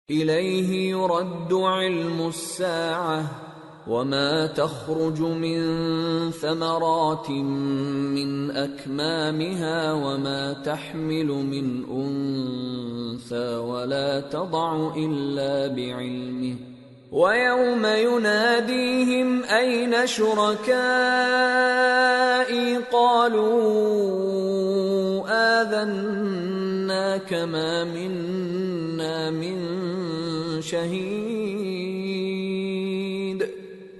إليه يرد علم الساعة وما تخرج من ثمرات من أكمامها وما تحمل من أنثى ولا تضع إلا بعلمه ويوم يناديهم أين شركائي قالوا آذناك ما منا من شهيد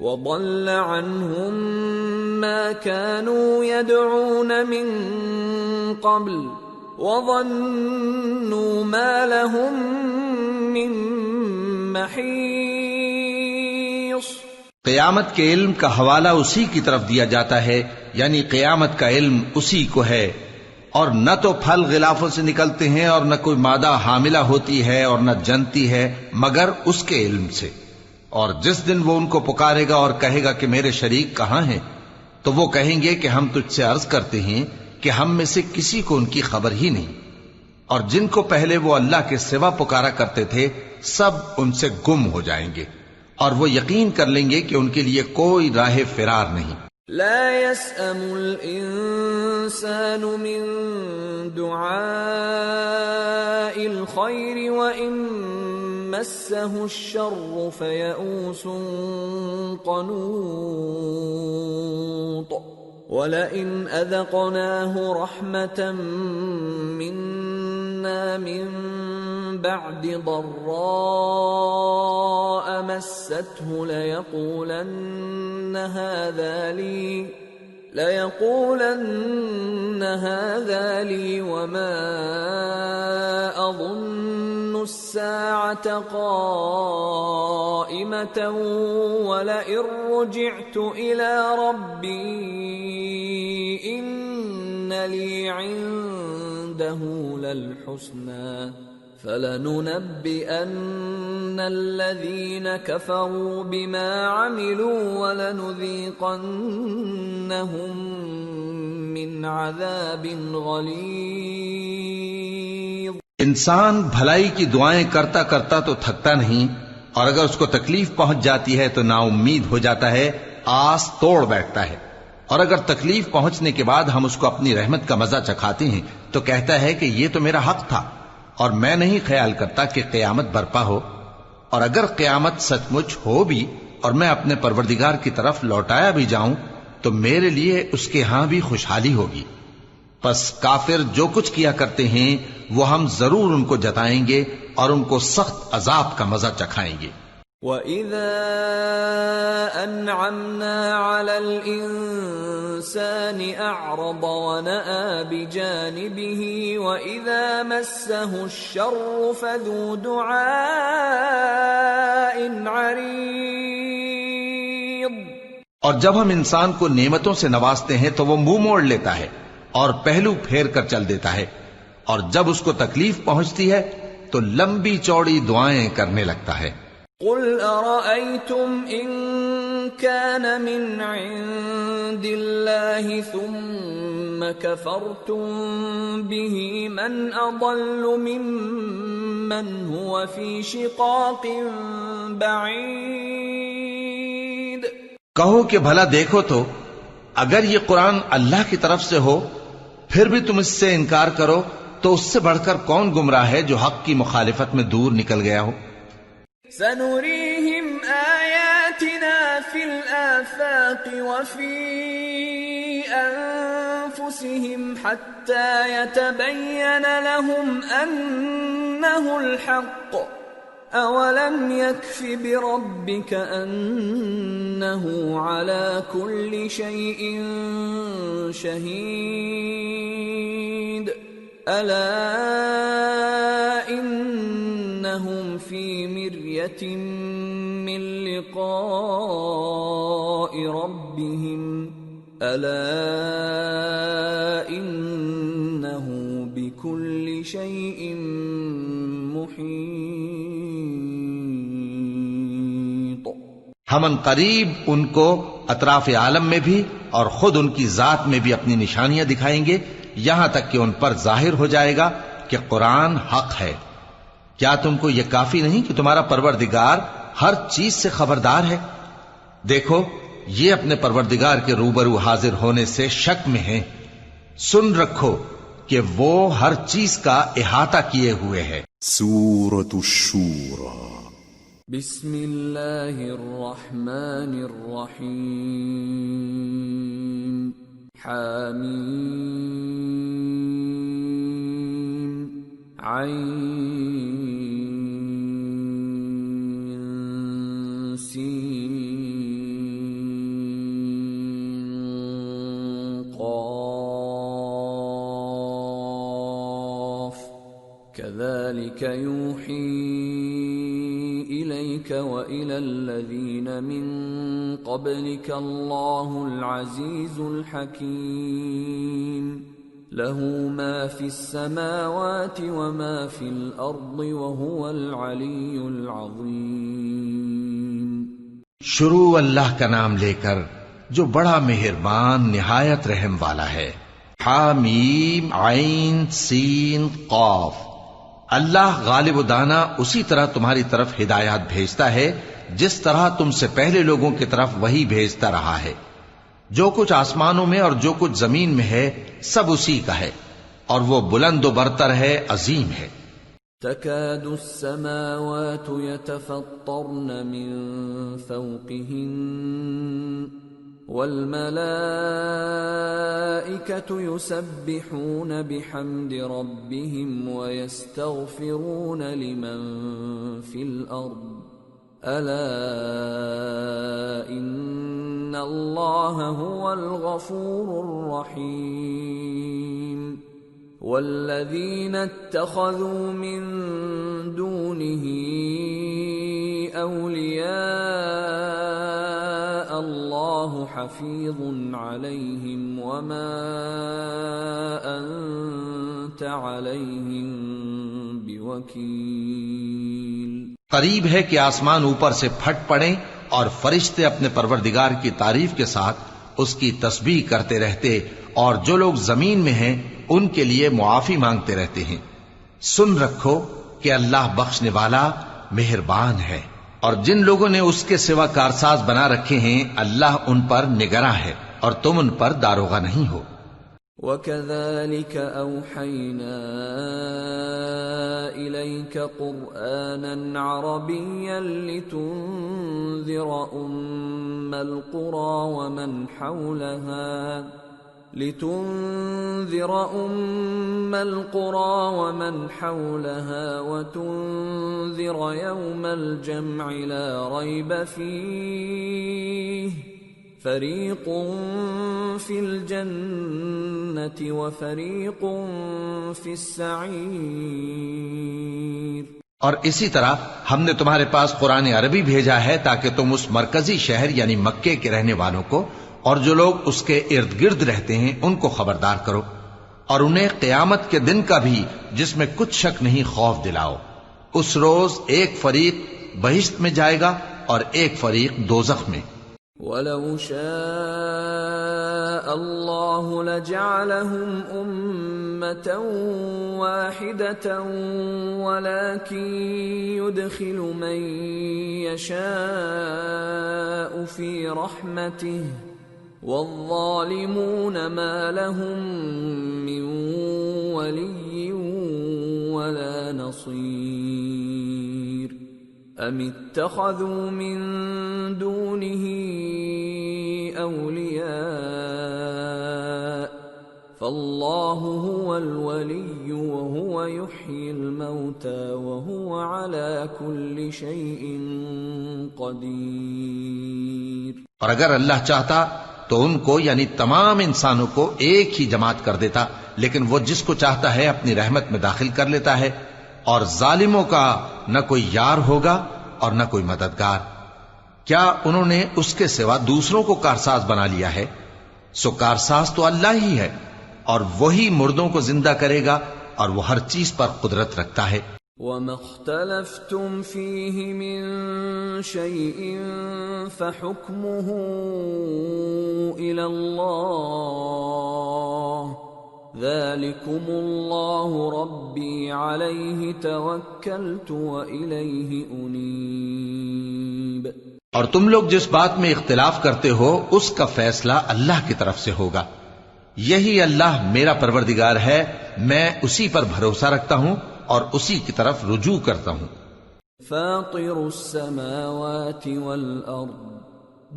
وضل عنهم ما كانوا يدعون من قبل وظنوا ما لهم من محيص. قیامت کے علم کا حوالہ اسی کی طرف دیا جاتا ہے، یعنی قیامت کا علم اسی کو ہے، اور نہ تو پھل غلافوں سے نکلتے ہیں اور نہ کوئی مادہ حاملہ ہوتی ہے اور نہ جنتی ہے مگر اس کے علم سے. اور جس دن وہ ان کو پکارے گا اور کہے گا کہ میرے شریک کہاں ہیں، تو وہ کہیں گے کہ ہم تجھ سے عرض کرتے ہیں کہ ہم میں سے کسی کو ان کی خبر ہی نہیں، اور جن کو پہلے وہ اللہ کے سوا پکارا کرتے تھے سب ان سے گم ہو جائیں گے، اور وہ یقین کر لیں گے کہ ان کے لیے کوئی راہ فرار نہیں. لا يسأم الإنسان من دعاء الخير وإن مسه الشر فيئوس قنوط ولئن أذقناه رحمة منا من بعد ضراء مسته ليقولن هذا لي وما أظن الساعة قائمة ولئن رجعت إلى ربي إن لي عنده للحسنى فلننبئن الذين كفروا بما عملوا ولنذيقنهم من عذاب غلیظ. انسان بھلائی کی دعائیں کرتا کرتا تو تھکتا نہیں، اور اگر اس کو تکلیف پہنچ جاتی ہے تو نا امید ہو جاتا ہے، آس توڑ بیٹھتا ہے، اور اگر تکلیف پہنچنے کے بعد ہم اس کو اپنی رحمت کا مزہ چکھاتے ہیں تو کہتا ہے کہ یہ تو میرا حق تھا اور میں نہیں خیال کرتا کہ قیامت برپا ہو. اور اگر قیامت سچ مچ ہو بھی اور میں اپنے پروردگار کی طرف لوٹایا بھی جاؤں تو میرے لیے اس کے ہاں بھی خوشحالی ہوگی. پس کافر جو کچھ کیا کرتے ہیں وہ ہم ضرور ان کو جتائیں گے اور ان کو سخت عذاب کا مزہ چکھائیں گے. وَإِذَا أَنْعَمْنَا عَلَى الْإِنسَانِ أَعْرَضَ وَنَأَى بِجَانِبِهِ وَإِذَا مَسَّهُ الشَّرُّ فَذُو دُعَاءٍ عَرِيضٍ. اور جب ہم انسان کو نعمتوں سے نوازتے ہیں تو وہ منہ موڑ لیتا ہے اور پہلو پھیر کر چل دیتا ہے، اور جب اس کو تکلیف پہنچتی ہے تو لمبی چوڑی دعائیں کرنے لگتا ہے. قل أرأيتم إن كان من عند الله ثم كفرتم به من أضل ممن هو في شقاق بعيد. کہو کہ بھلا دیکھو تو اگر یہ قرآن اللہ کی طرف سے ہو پھر بھی تم اس سے انکار کرو تو اس سے بڑھ کر کون گمراہ ہے جو حق کی مخالفت میں دور نکل گیا ہو. سنريهم آياتنا في الآفاق وفي أنفسهم حتى يتبين لهم أنه الحق أولم يكف بربك أنه على كل شيء شهيد ألا إنهم في مرية من لقاء ربهم ألا إنه بكل شيء محيط. ہم ان قریب ان کو اطراف عالم میں بھی اور خود ان کی ذات میں بھی اپنی نشانیاں دکھائیں گے، یہاں تک کہ ان پر ظاہر ہو جائے گا کہ قرآن حق ہے. کیا تم کو یہ کافی نہیں کہ تمہارا پروردگار ہر چیز سے خبردار ہے؟ دیکھو یہ اپنے پروردگار کے روبرو حاضر ہونے سے شک میں ہیں، سن رکھو کہ وہ ہر چیز کا احاطہ کیے ہوئے ہے۔ سورة الشورى بسم اللہ الرحمن الرحیم حامیم عین سین كذلك يوحي إليك وإلى الذين من قبلك الله العزيز الحكيم له ما في السماوات وما في الأرض وهو العلي العظيم۔ شروع اللہ کا نام لے کر جو بڑا مہربان نہایت رحم والا ہے۔ حامیم عین سین قاف۔ اللہ غالب و دانا اسی طرح تمہاری طرف ہدایات بھیجتا ہے جس طرح تم سے پہلے لوگوں کی طرف وہی بھیجتا رہا ہے۔ جو کچھ آسمانوں میں اور جو کچھ زمین میں ہے سب اسی کا ہے، اور وہ بلند و برتر ہے، عظیم ہے۔ تكاد السماوات يتفطرن من فوقهن والملائكة يسبحون بحمد ربهم ويستغفرون لمن في الأرض ألا إن الله هو الغفور الرحيم والذين اتخذوا من دونه أولياء الله حفيظ عليهم وما أنت عليهم بوكيل۔ قریب ہے کہ آسمان اوپر سے پھٹ پڑیں اور فرشتے اپنے پروردگار کی تعریف کے ساتھ اس کی تسبیح کرتے رہتے، اور جو لوگ زمین میں ہیں ان کے لیے معافی مانگتے رہتے ہیں۔ سن رکھو کہ اللہ بخشنے والا مہربان ہے، اور جن لوگوں نے اس کے سوا کارساز بنا رکھے ہیں اللہ ان پر نگراں ہے اور تم ان پر داروغہ نہیں ہو۔ وَكَذَلِكَ أَوْحَيْنَا إِلَيْكَ قُرْآنًا عَرَبِيًّا لِتُنذِرَ أُمَّ الْقُرَى وَمَنْ حَوْلَهَا وَتُنذِرَ يَوْمَ الْجَمْعِ لَا رَيْبَ فِيهِ فَرِيقٌ فِي الْجَنَّةِ وَفَرِيقٌ فِي السَّعِيرِ۔ اور اسی طرح ہم نے تمہارے پاس قرآن عربی بھیجا ہے تاکہ تم اس مرکزی شہر یعنی مکے کے رہنے والوں کو اور جو لوگ اس کے ارد گرد رہتے ہیں ان کو خبردار کرو، اور انہیں قیامت کے دن کا بھی جس میں کچھ شک نہیں خوف دلاؤ۔ اس روز ایک فریق بہشت میں جائے گا اور ایک فریق دوزخ میں۔ وَلَوْ شَاءَ اللَّهُ لَجَعَلَهُمْ أُمَّةً وَاحِدَةً وَلَكِنْ يُدْخِلُ مَنْ يَشَاءُ فِي رَحْمَتِهِ وَالظَّالِمُونَ مَا لَهُم مِّن وَلِيٍّ وَلَا نَصِيرٍ أَمِ اتَّخَذُوا مِن دُونِهِ أَوْلِيَاءَ فَاللَّهُ هُوَ الْوَلِيُّ وَهُوَ يُحْيِي الْمَوْتَى وَهُوَ عَلَى كُلِّ شَيْءٍ قَدِيرٌ۔ اور اگر اللہ چاہتا تو ان کو یعنی تمام انسانوں کو ایک ہی جماعت کر دیتا، لیکن وہ جس کو چاہتا ہے اپنی رحمت میں داخل کر لیتا ہے، اور ظالموں کا نہ کوئی یار ہوگا اور نہ کوئی مددگار۔ کیا انہوں نے اس کے سوا دوسروں کو کارساز بنا لیا ہے؟ سو کارساز تو اللہ ہی ہے، اور وہی مردوں کو زندہ کرے گا، اور وہ ہر چیز پر قدرت رکھتا ہے۔ وَمَا اخْتَلَفْتُمْ فِيهِ مِنْ شَيْءٍ فَحُكْمُهُ إِلَى اللَّهِ ذلكم الله ربي عليه توكلت وإليه أنيب۔ اور تم لوگ جس بات میں اختلاف کرتے ہو اس کا فیصلہ اللہ کی طرف سے ہوگا۔ یہی اللہ میرا پروردگار ہے، میں اسی پر بھروسہ رکھتا ہوں اور اسی کی طرف رجوع کرتا ہوں۔ فاطر السماوات والأرض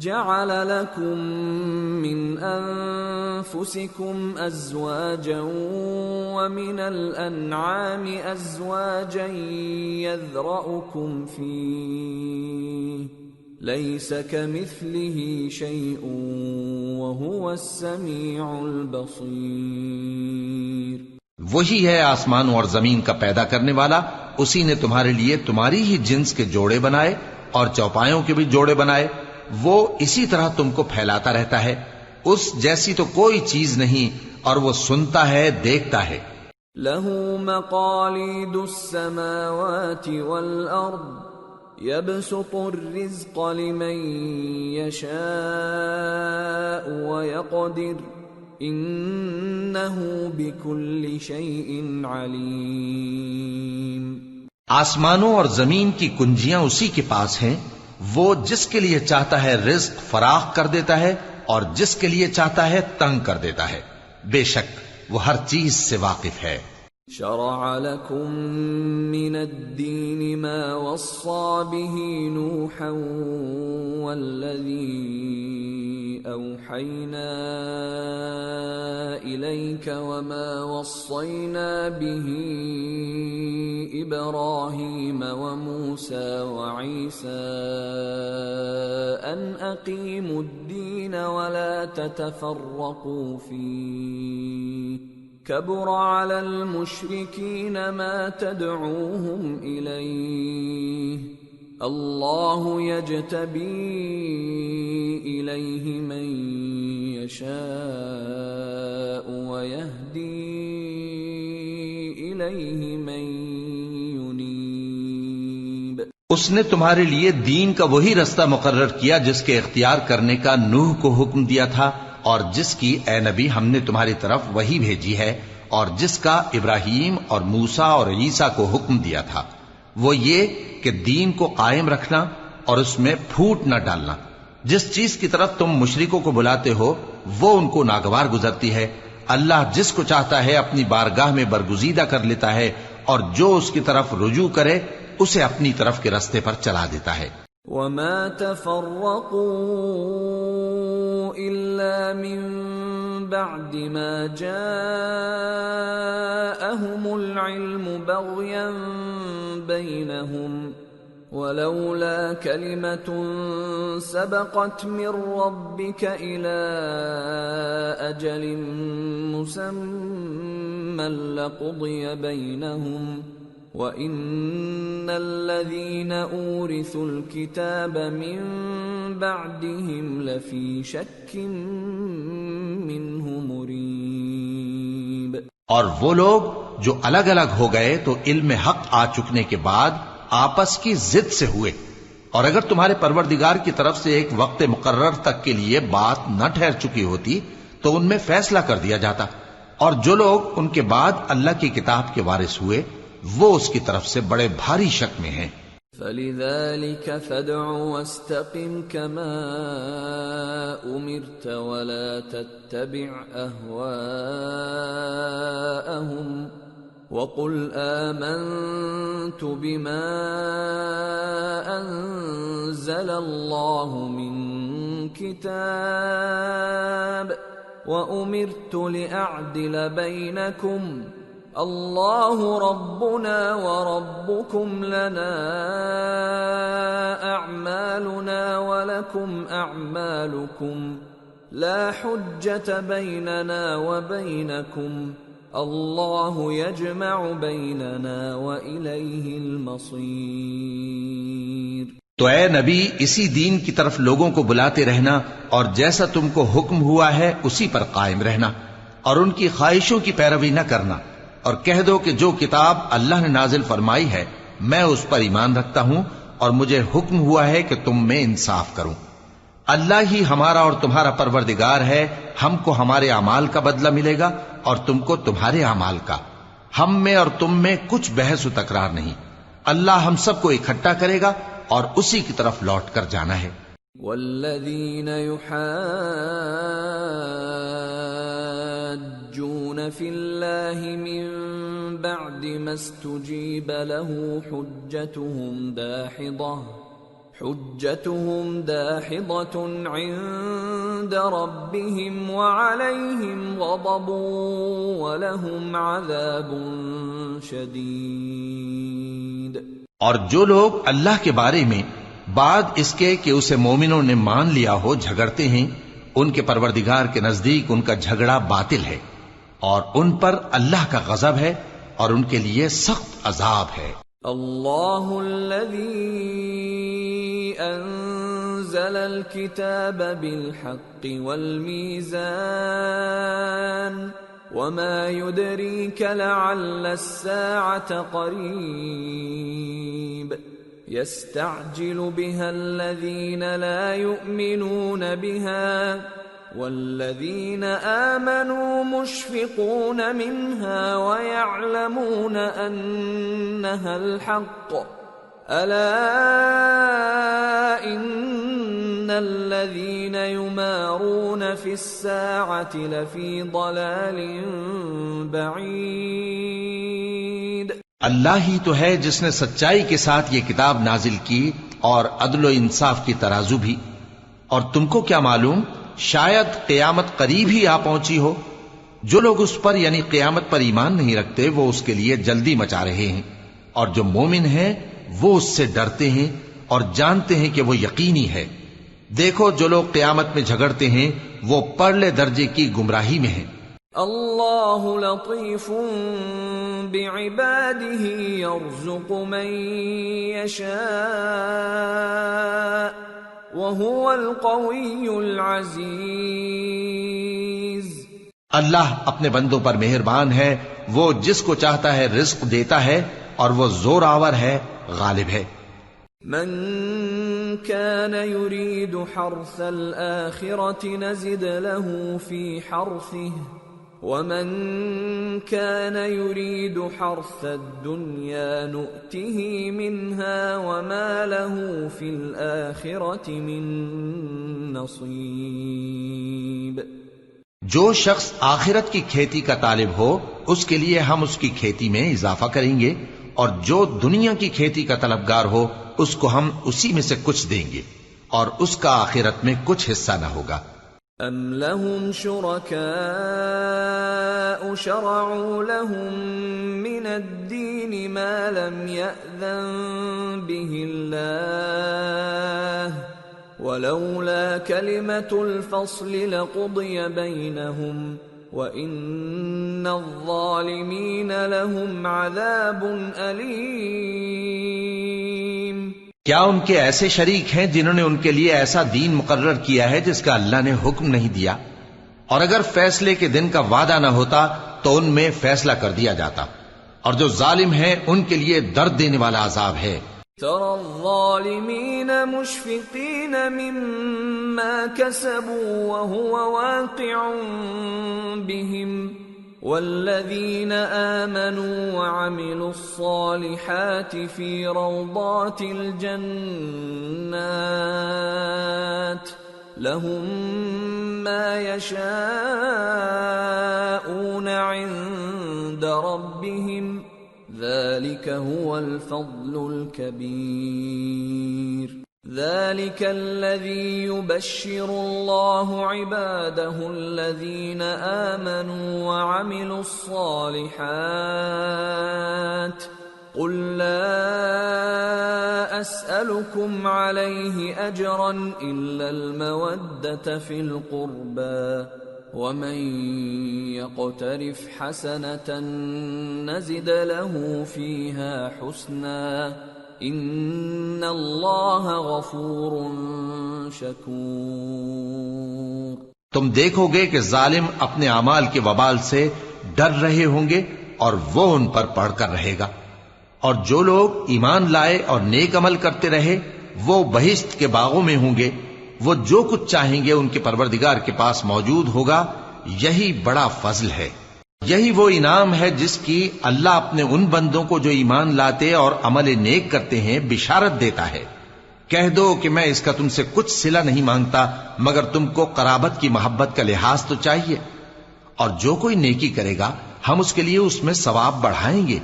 جعل لكم من أنفسكم أزواجا ومن الأنعام أزواجا يذرأكم فيه ليس كمثله شيء وهو السميع البصير۔ وہی ہے آسمانوں اور زمین کا پیدا کرنے والا، اسی نے تمہارے لیے تمہاری ہی جنس کے جوڑے بنائے اور چوپایوں کے بھی جوڑے بنائے، وہ اسی طرح تم کو پھیلاتا رہتا ہے، اس جیسی تو کوئی چیز نہیں، اور وہ سنتا ہے، دیکھتا ہے۔ لہ مقالید السماوات والارض يبسط الرزق لمن يشاء ويقدر انه بكل شيء عليم۔ آسمانوں اور زمین کی کنجیاں اسی کے پاس ہیں، وہ جس کے لیے چاہتا ہے رزق فراخ کر دیتا ہے اور جس کے لیے چاہتا ہے تنگ کر دیتا ہے، بے شک وہ ہر چیز سے واقف ہے۔ شرع لكم من الدين ما وصى به نوحا والذي أوحينا إليك وما وصينا به إبراهيم وموسى وعيسى أن أقيموا الدين ولا تتفرقوا فيه كبر على المشركين ما تدعوهم إليه الله يجتبي إليه من يشاء ويهدي إليه من ينيب۔ اس نے تمہارے لیے دین کا وہی رستہ مقرر کیا جس کے اختیار کرنے کا نوح کو حکم دیا تھا، اور جس کی اے نبی ہم نے تمہاری طرف وہی بھیجی ہے، اور جس کا ابراہیم اور موسیٰ اور عیسیٰ کو حکم دیا تھا، وہ یہ کہ دین کو قائم رکھنا اور اس میں پھوٹ نہ ڈالنا۔ جس چیز کی طرف تم مشرکوں کو بلاتے ہو وہ ان کو ناگوار گزرتی ہے، اللہ جس کو چاہتا ہے اپنی بارگاہ میں برگزیدہ کر لیتا ہے، اور جو اس کی طرف رجوع کرے اسے اپنی طرف کے رستے پر چلا دیتا ہے۔ وما تفرقوا إلا من بعد ما جاءهم العلم بغيا بينهم ولولا كلمة سبقت من ربك إلى أجل مسمى لقضي بينهم وَإِنَّ الَّذِينَ أُورِثُوا الْكِتَابَ مِنْ بَعْدِهِمْ لَفِي شَكٍّ مِّنْهُ مُرِيبٍ۔ اور وہ لوگ جو الگ الگ ہو گئے تو علم حق آ چکنے کے بعد آپس کی ضد سے ہوئے، اور اگر تمہارے پروردگار کی طرف سے ایک وقت مقرر تک کے لیے بات نہ ٹھہر چکی ہوتی تو ان میں فیصلہ کر دیا جاتا، اور جو لوگ ان کے بعد اللہ کی کتاب کے وارث ہوئے وہ اس کی طرف سے بڑے بھاری شک میں ہیں۔ فَلِذَلِكَ فَادْعُ وَاسْتَقِمْ كَمَا أُمِرْتَ وَلَا تَتَّبِعْ أَهْوَاءَهُمْ وَقُلْ آمَنْتُ بِمَا أَنزَلَ اللَّهُ مِنْ كِتَابٍ وَأُمِرْتُ لِأَعْدِلَ بَيْنَكُمْ اللہ ربنا وربکم لنا اعمالنا ولکم اعمالکم لا حجة بیننا وبینکم اللہ یجمع بیننا والیہ المصیر۔ تو اے نبی اسی دین کی طرف لوگوں کو بلاتے رہنا، اور جیسا تم کو حکم ہوا ہے اسی پر قائم رہنا، اور ان کی خواہشوں کی پیروی نہ کرنا، اور کہہ دو کہ جو کتاب اللہ نے نازل فرمائی ہے میں اس پر ایمان رکھتا ہوں، اور مجھے حکم ہوا ہے کہ تم میں انصاف کروں۔ اللہ ہی ہمارا اور تمہارا پروردگار ہے، ہم کو ہمارے اعمال کا بدلہ ملے گا اور تم کو تمہارے اعمال کا۔ ہم میں اور تم میں کچھ بحث و تکرار نہیں، اللہ ہم سب کو اکٹھا کرے گا اور اسی کی طرف لوٹ کر جانا ہے۔ والذین یحاجون فی اللہ من بعد ما استجیب له حجتهم داحضة عند ربهم وعليهم غضب ولهم عذاب شدید۔ اور جو لوگ اللہ کے بارے میں بعد اس کے کہ اسے مومنوں نے مان لیا ہو جھگڑتے ہیں، ان کے پروردگار کے نزدیک ان کا جھگڑا باطل ہے اور ان پر اللہ کا غضب ہے اور ان کے لیے سخت عذاب ہے۔ اللہ الذی انزل الكتاب بالحق والمیزان وما يدريك لعل الساعة قريب يستعجل بها الذين لا يؤمنون بها والذين آمنوا مشفقون منها ويعلمون أنها الحق ألا إن الذين يمارون في الساعة لفي ضلال بعيد۔ اللہ ہی تو ہے جس نے سچائی کے ساتھ یہ کتاب نازل کی اور عدل و انصاف کی ترازو بھی، اور تم کو کیا معلوم شاید قیامت قریب ہی آ پہنچی ہو۔ جو لوگ اس پر یعنی قیامت پر ایمان نہیں رکھتے وہ اس کے لیے جلدی مچا رہے ہیں، اور جو مومن ہیں وہ اس سے ڈرتے ہیں اور جانتے ہیں کہ وہ یقینی ہے۔ دیکھو جو لوگ قیامت میں جھگڑتے ہیں وہ پرلے درجے کی گمراہی میں ہیں۔ اللہ لطیف بعباده يرزق من يشاء وهو القوی العزیز۔ اللہ اپنے بندوں پر مہربان ہے، وہ جس کو چاہتا ہے رزق دیتا ہے اور وہ زور آور ہے، غالب ہے۔ من كان يريد حرث الآخرة نزد له في حرثه ومن كان يريد حرث الدنيا نؤته منها وما له في الآخرة من نصيب۔ جو شخص آخرت کی کھیتی کا طالب ہو اس کے لیے ہم اس کی کھیتی میں اضافہ کریں گے، اور جو دنیا کی کھیتی کا طلبگار ہو اس کو ہم اسی میں سے کچھ دیں گے اور اس کا آخرت میں کچھ حصہ نہ ہوگا۔ ام لهم شركاء شرعوا لهم من الدين ما لم يأذن به الله ولولا كلمة الفصل لقضي بينهم وَإِنَّ الظَّالِمِينَ لَهُمْ عَذَابٌ أَلِيمٌ۔ کیا ان کے ایسے شریک ہیں جنہوں نے ان کے لیے ایسا دین مقرر کیا ہے جس کا اللہ نے حکم نہیں دیا؟ اور اگر فیصلے کے دن کا وعدہ نہ ہوتا تو ان میں فیصلہ کر دیا جاتا، اور جو ظالم ہیں ان کے لیے درد دینے والا عذاب ہے۔ ترى الظالمين مشفقين مما كسبوا وهو واقع بهم والذين آمنوا وعملوا الصالحات في روضات الجنات لهم ما يشاءون عند ربهم ذلك هو الفضل الكبير۔ ذلك الذي يبشر الله عباده الذين آمنوا وعملوا الصالحات قل لا أسألكم عليه أجرا إلا المودة في القربى ومن يقترف حسنة نزد له فيها حسنا ان اللہ غفور شکور۔ تم دیکھو گے کہ ظالم اپنے اعمال کے وبال سے ڈر رہے ہوں گے اور وہ ان پر پڑھ کر رہے گا، اور جو لوگ ایمان لائے اور نیک عمل کرتے رہے وہ بہشت کے باغوں میں ہوں گے، وہ جو کچھ چاہیں گے ان کے پروردگار کے پاس موجود ہوگا، یہی بڑا فضل ہے۔ یہی وہ انعام ہے جس کی اللہ اپنے ان بندوں کو جو ایمان لاتے اور عمل نیک کرتے ہیں بشارت دیتا ہے۔ کہہ دو کہ میں اس کا تم سے کچھ صلہ نہیں مانگتا مگر تم کو قرابت کی محبت کا لحاظ تو چاہیے، اور جو کوئی نیکی کرے گا ہم اس کے لیے اس میں ثواب بڑھائیں گے،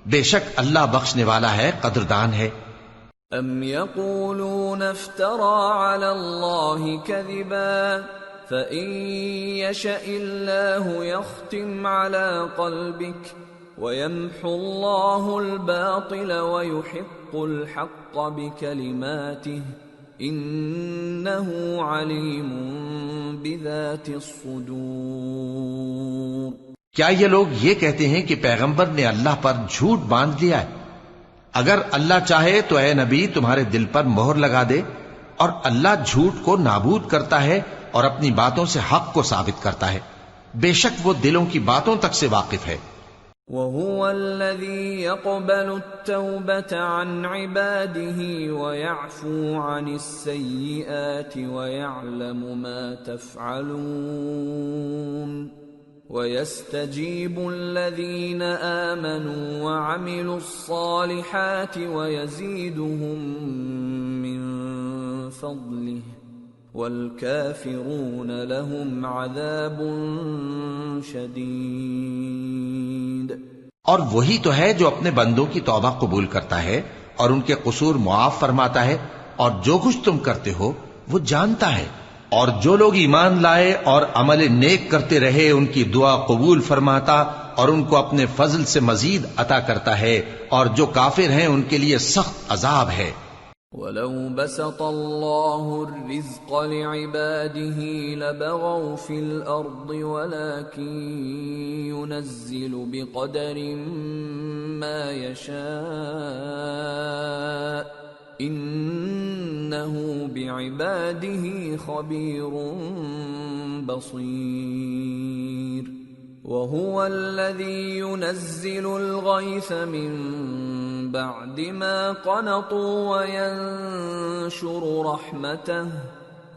بے شک اللہ بخشنے والا ہے، قدردان ہے۔ ام یقولون افترى على الله كذبا فإن يشأ الله يختم على قلبك ويمحو الله الباطل ويحق الحق بكلماته إنه عليم بذات الصدور۔ کیا یہ لوگ یہ کہتے ہیں کہ پیغمبر نے اللہ پر جھوٹ باندھ لیا ہے؟ اگر اللہ چاہے تو اے نبی تمہارے دل پر مہر لگا دے، اور اللہ جھوٹ کو نابود کرتا ہے اور اپنی باتوں سے حق کو ثابت کرتا ہے، بے شک وہ دلوں کی باتوں تک سے واقف ہے۔ وَهُوَ الَّذِي يَقْبَلُ التَّوْبَةَ عَنْ عِبَادِهِ وَيَعْفُو عَنِ السَّيِّئَاتِ وَيَعْلَمُ مَا تَفْعَلُونَ وَيَسْتَجِيبُ الَّذِينَ آمَنُوا وَعَمِلُوا الصَّالِحَاتِ وَيَزِيدُهُم مِّن فَضْلِهِ وَالْكَافِرُونَ لَهُمْ عَذَابٌ شَدِيدٌ۔ اور وہی تو ہے جو اپنے بندوں کی توبہ قبول کرتا ہے اور ان کے قصور معاف فرماتا ہے، اور جو کچھ تم کرتے ہو وہ جانتا ہے، اور جو لوگ ایمان لائے اور عمل نیک کرتے رہے ان کی دعا قبول فرماتا اور ان کو اپنے فضل سے مزید عطا کرتا ہے، اور جو کافر ہیں ان کے لیے سخت عذاب ہے۔ وَلَوْ بَسَطَ اللَّهُ الرِّزْقَ لِعِبَادِهِ لَبَغَوْا فِي الْأَرْضِ وَلَكِنْ يُنَزِّلُ بِقَدَرٍ مَا يَشَاءُ إِنَّهُ بِعِبَادِهِ خَبِيرٌ بَصِيرٌ۔ وَهُوَ الَّذِي يُنَزِّلُ الْغَيْثَ مِن بَعْدِ مَا قَنَطُوا وَيَنشُرُ رَحْمَتَهُ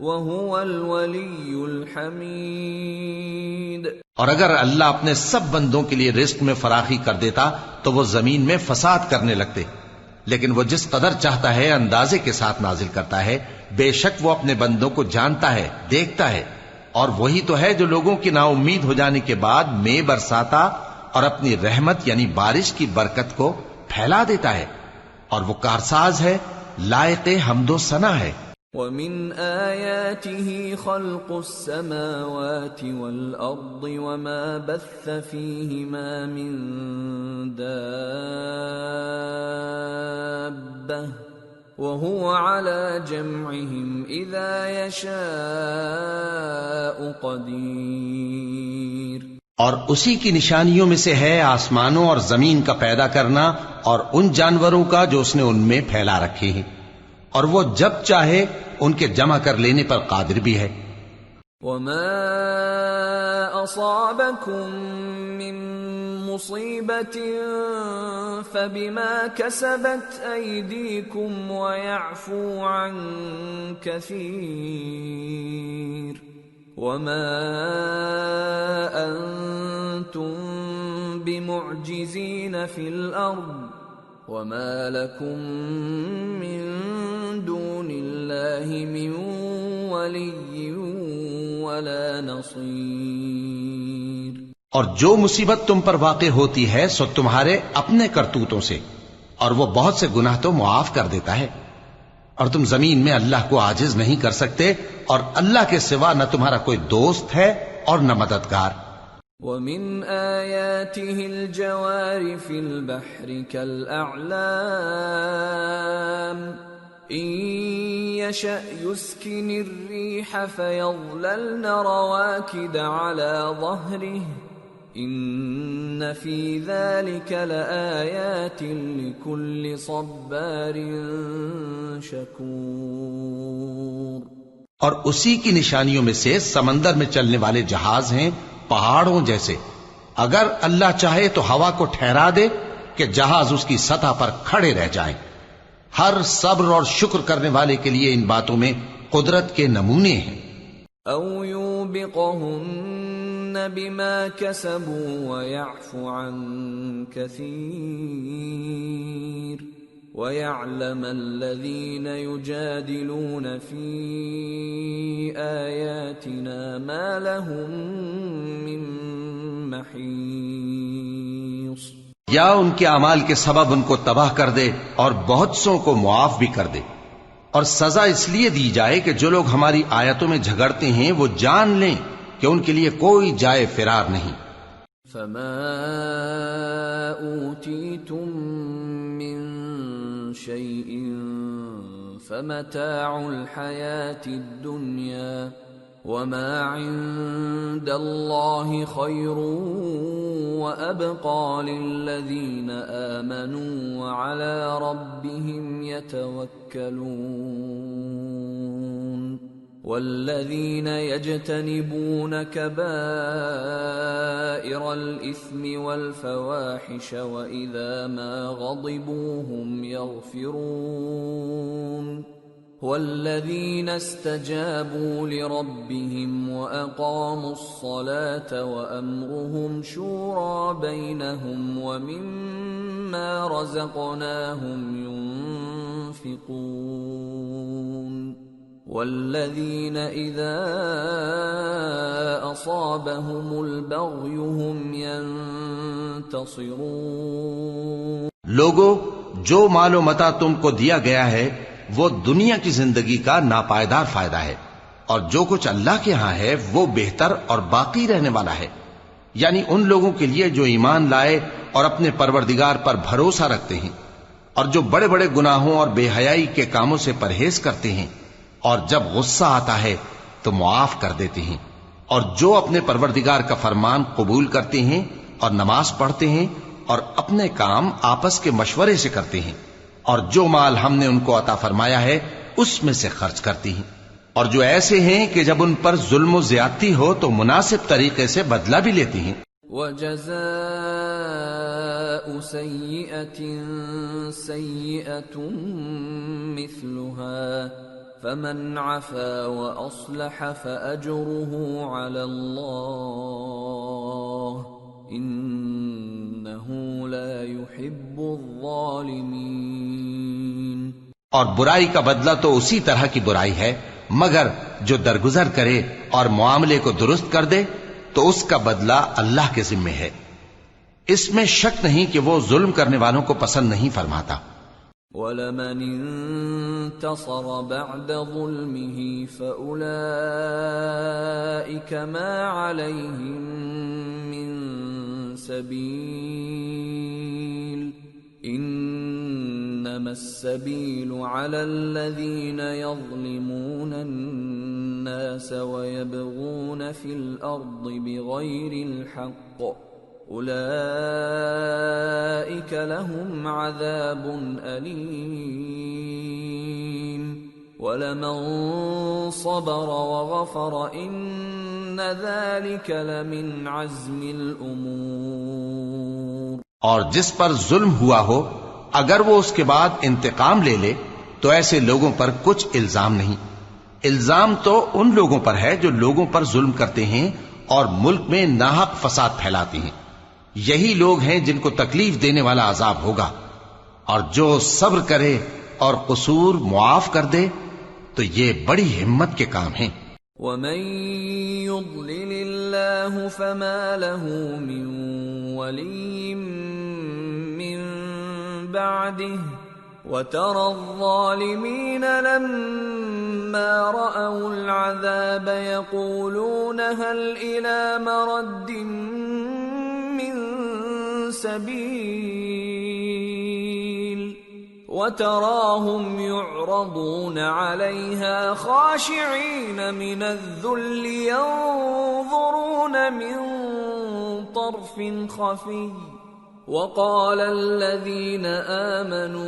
وَهُوَ الْوَلِيُّ الْحَمِيدُ۔ اور اگر اللہ اپنے سب بندوں کے لیے رزق میں فراخی کر دیتا تو وہ زمین میں فساد کرنے لگتے، لیکن وہ جس قدر چاہتا ہے اندازے کے ساتھ نازل کرتا ہے، بے شک وہ اپنے بندوں کو جانتا ہے، دیکھتا ہے۔ اور وہی تو ہے جو لوگوں کی نا امید ہو جانے کے بعد مے برساتا اور اپنی رحمت یعنی بارش کی برکت کو پھیلا دیتا ہے، اور وہ کارساز ہے، لائق حمد و ثنا ہے۔ وَمِنْ آيَاتِهِ خَلْقُ السَّمَاوَاتِ وَالْأَرْضِ وَمَا بَثَّ فِيهِمَا مِن دَابَّةٍ وَهُوَ عَلَى جَمْعِهِمْ إِذَا يَشَاءُ قَدِيرٌ۔ اور اسی کی نشانیوں میں سے ہے آسمانوں اور زمین کا پیدا کرنا اور ان جانوروں کا جو اس نے ان میں پھیلا رکھے ہیں، اور وہ جب چاہے ان کے جمع کر لینے پر قادر بھی ہے۔ وَمَا أَصَابَكُم مِّن مُّصِيبَةٍ فَبِمَا كَسَبَتْ أَيْدِيكُمْ وَيَعْفُو عَن كَثِيرٍ وَمَا أَنتُم بِمُعْجِزِينَ فِي الْأَرْضِ وَمَا لَكُم مِّن دُونِ اللَّهِ مِن وَلِيٍّ وَلَا نَصِيرٍ۔ اور جو مصیبت تم پر واقع ہوتی ہے سو تمہارے اپنے کرتوتوں سے، اور وہ بہت سے گناہ تو معاف کر دیتا ہے، اور تم زمین میں اللہ کو عاجز نہیں کر سکتے، اور اللہ کے سوا نہ تمہارا کوئی دوست ہے اور نہ مددگار۔ وَمِنْ آيَاتِهِ الْجَوَارِ فِي الْبَحْرِ كَالْأَعْلَامِ إِنْ يَشَأْ يُسْكِنِ الرِّيحَ فَيَظْلَلْنَ رَوَاكِدَ عَلَى ظَهْرِهِ إِنَّ فِي ذَلِكَ لَآيَاتٍ لِكُلِّ صَبَّارٍ شَكُورٍ۔ اور اسی کی نشانیوں میں سے سمندر میں چلنے والے جہاز ہیں پہاڑوں جیسے، اگر اللہ چاہے تو ہوا کو ٹھہرا دے کہ جہاز اس کی سطح پر کھڑے رہ جائیں۔ ہر صبر اور شکر کرنے والے کے لیے ان باتوں میں قدرت کے نمونے ہیں. او یوبقہن بما کسبوا ویعفو عن کثیر وَيَعْلَمَ الَّذِينَ يُجَادِلُونَ فِي آيَاتِنَا مَا لَهُم مِّن مَّحِيصٍ. یا ان کے اعمال کے سبب ان کو تباہ کر دے اور بہت سوں کو معاف بھی کر دے. اور سزا اس لیے دی جائے کہ جو لوگ ہماری آیتوں میں جھگڑتے ہیں وہ جان لیں کہ ان کے لیے کوئی جائے فرار نہیں. فَمَا أُوتِيتُم مِّن شيء فمتاع الحياة الدنيا وما عند الله خير وأبقى للذين آمنوا وعلى ربهم يتوكلون. والذين يجتنبون كبائر الإثم والفواحش وإذا ما غضبوا هم يغفرون. والذين استجابوا لربهم وأقاموا الصلاة وأمرهم شورى بينهم ومما رزقناهم ينفقون. والذين إذا أصابهم البغي هم ينتصرون. لوگو، جو مال و متاع تم کو دیا گیا ہے وہ دنیا کی زندگی کا ناپائیدار فائدہ ہے، اور جو کچھ اللہ کے ہاں ہے وہ بہتر اور باقی رہنے والا ہے. یعنی ان لوگوں کے لیے جو ایمان لائے اور اپنے پروردگار پر بھروسہ رکھتے ہیں، اور جو بڑے بڑے گناہوں اور بے حیائی کے کاموں سے پرہیز کرتے ہیں، اور جب غصہ آتا ہے تو معاف کر دیتے ہیں، اور جو اپنے پروردگار کا فرمان قبول کرتے ہیں اور نماز پڑھتے ہیں اور اپنے کام آپس کے مشورے سے کرتے ہیں، اور جو مال ہم نے ان کو عطا فرمایا ہے اس میں سے خرچ کرتی ہیں، اور جو ایسے ہیں کہ جب ان پر ظلم و زیادتی ہو تو مناسب طریقے سے بدلہ بھی لیتی ہیں. وَجَزَاءُ سَيِّئَةٍ سَيِّئَةٌ مِثْلُهَا فَمَنْ عَفَا وَأَصْلَحَ فَأَجْرُهُ عَلَى اللَّهِ إِنَّهُ لَا يُحِبُّ الظَّالِمِينَ. اور برائی کا بدلہ تو اسی طرح کی برائی ہے، مگر جو درگزر کرے اور معاملے کو درست کر دے تو اس کا بدلہ اللہ کے ذمے ہے. اس میں شک نہیں کہ وہ ظلم کرنے والوں کو پسند نہیں فرماتا. وَلَمَنِ انتصر بعد ظلمه فأولئك ما عليهم من سبيل إنما السبيل على الذين يظلمون الناس ويبغون في الأرض بغير الحق أولئك لهم عذاب أليم وَلَمَن صَبَرَ وَغَفَرَ إِنَّ ذَلِكَ لَمِنْ عَزْمِ الْأُمُورِ. اور جس پر ظلم ہوا ہو اگر وہ اس کے بعد انتقام لے لے تو ایسے لوگوں پر کچھ الزام نہیں. الزام تو ان لوگوں پر ہے جو لوگوں پر ظلم کرتے ہیں اور ملک میں ناحق فساد پھیلاتے ہیں. یہی لوگ ہیں جن کو تکلیف دینے والا عذاب ہوگا. اور جو صبر کرے اور قصور معاف کر دے تو یہ بڑی ہمت کے کام ہیں. وَمَن يُضْلِلِ اللَّهُ فَمَا لَهُ مِن وَلِيٍّ مِّن بَعْدِهِ وَتَرَى الظَّالِمِينَ لَمَّا رَأَوُا الْعَذَابَ يَقُولُونَ هَلْ إِلَى مَرَدٍّ مِّن سَبِيلٍ وَتَرَاهُمْ يُعْرَضُونَ عَلَيْهَا خَاشِعِينَ مِنَ الذُّلِّ يَنظُرُونَ مِن طَرْفٍ خَفِيٍّ وَقَالَ الَّذِينَ آمَنُوا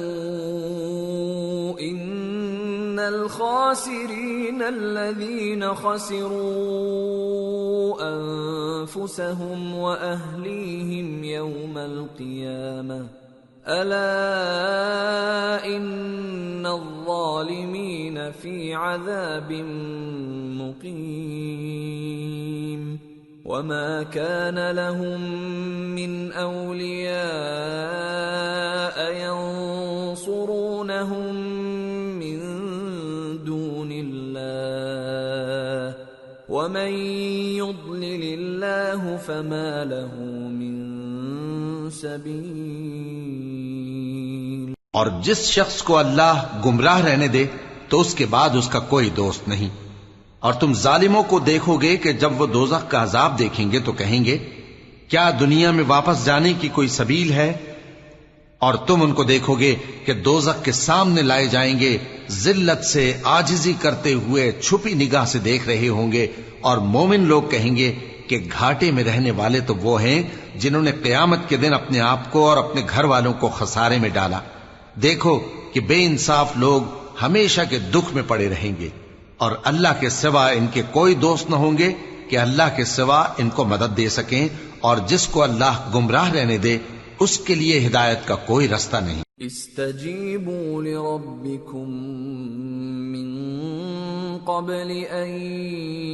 إِنَّ الْخَاسِرِينَ الَّذِينَ خَسِرُوا أَنفُسَهُمْ وَأَهْلِيهِمْ يَوْمَ الْقِيَامَةِ ألا إن الظالمين في عذاب مقيم وما كان لهم من أولياء ينصرونهم من دون الله ومن يضلل الله فما له من سبيل. اور جس شخص کو اللہ گمراہ رہنے دے تو اس کے بعد اس کا کوئی دوست نہیں. اور تم ظالموں کو دیکھو گے کہ جب وہ دوزخ کا عذاب دیکھیں گے تو کہیں گے کیا دنیا میں واپس جانے کی کوئی سبیل ہے؟ اور تم ان کو دیکھو گے کہ دوزخ کے سامنے لائے جائیں گے، ذلت سے عاجزی کرتے ہوئے چھپی نگاہ سے دیکھ رہے ہوں گے، اور مومن لوگ کہیں گے کہ گھاٹے میں رہنے والے تو وہ ہیں جنہوں نے قیامت کے دن اپنے آپ کو اور اپنے گھر والوں کو خسارے میں ڈالا. دیکھو کہ بے انصاف لوگ ہمیشہ کے دکھ میں پڑے رہیں گے، اور اللہ کے سوا ان کے کوئی دوست نہ ہوں گے کہ اللہ کے سوا ان کو مدد دے سکیں، اور جس کو اللہ گمراہ رہنے دے اس کے لیے ہدایت کا کوئی رستہ نہیں. استجیبوا لربکم من قبل ان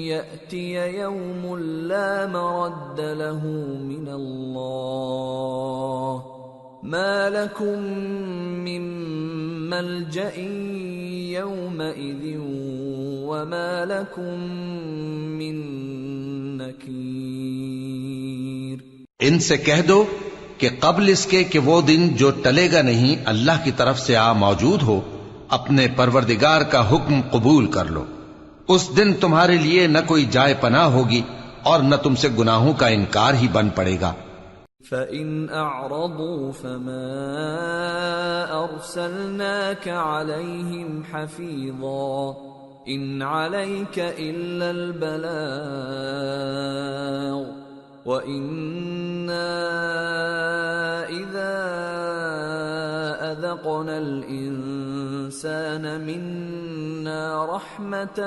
یأتی یوم لا مرد له من اللہ ما لکم من ملجأ یومئذ وما لکم من نکیر. ان سے کہہ دو کہ قبل اس کے کہ وہ دن جو ٹلے گا نہیں اللہ کی طرف سے موجود ہو، اپنے پروردگار کا حکم قبول کر لو. اس دن تمہارے لیے نہ کوئی جائے پناہ ہوگی اور نہ تم سے گناہوں کا انکار ہی بن پڑے گا. فَإِنْ أَعْرَضُوا فَمَا أَرْسَلْنَاكَ عَلَيْهِمْ حَفِيظًا إِنْ عَلَيْكَ إِلَّا الْبَلَاغُ وَإِنَّا إِذَا أَذَقْنَا الْإِنسَانَ مِنَّا رَحْمَةً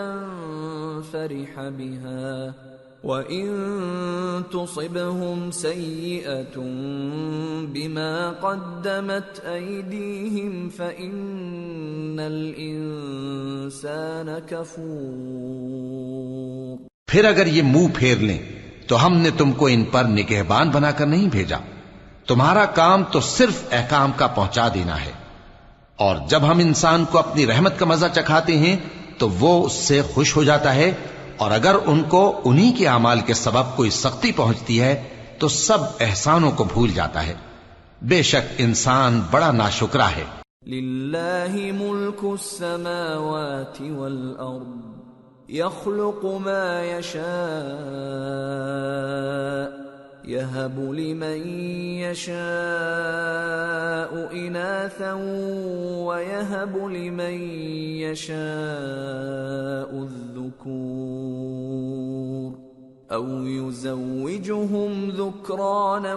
فَرِحَ بِهَا وَإِن تُصِبْهُمْ سَيِّئَةٌ بِمَا قَدَّمَتْ أَيْدِيهِمْ فَإِنَّ الْإِنسَانَ كَفُورٌ. پھر اگر یہ منہ پھیر لیں تو ہم نے تم کو ان پر نگہبان بنا کر نہیں بھیجا. تمہارا کام تو صرف احکام کا پہنچا دینا ہے، اور جب ہم انسان کو اپنی رحمت کا مزہ چکھاتے ہیں تو وہ اس سے خوش ہو جاتا ہے، اور اگر ان کو انہی کے اعمال کے سبب کوئی سختی پہنچتی ہے تو سب احسانوں کو بھول جاتا ہے. بے شک انسان بڑا ناشکرا ہے. للہ ملک السماوات والارض يخلق ما يشاء يهب لمن يشاء إناثا ويهب لمن يشاء الذكور أو يزوجهم ذكرانا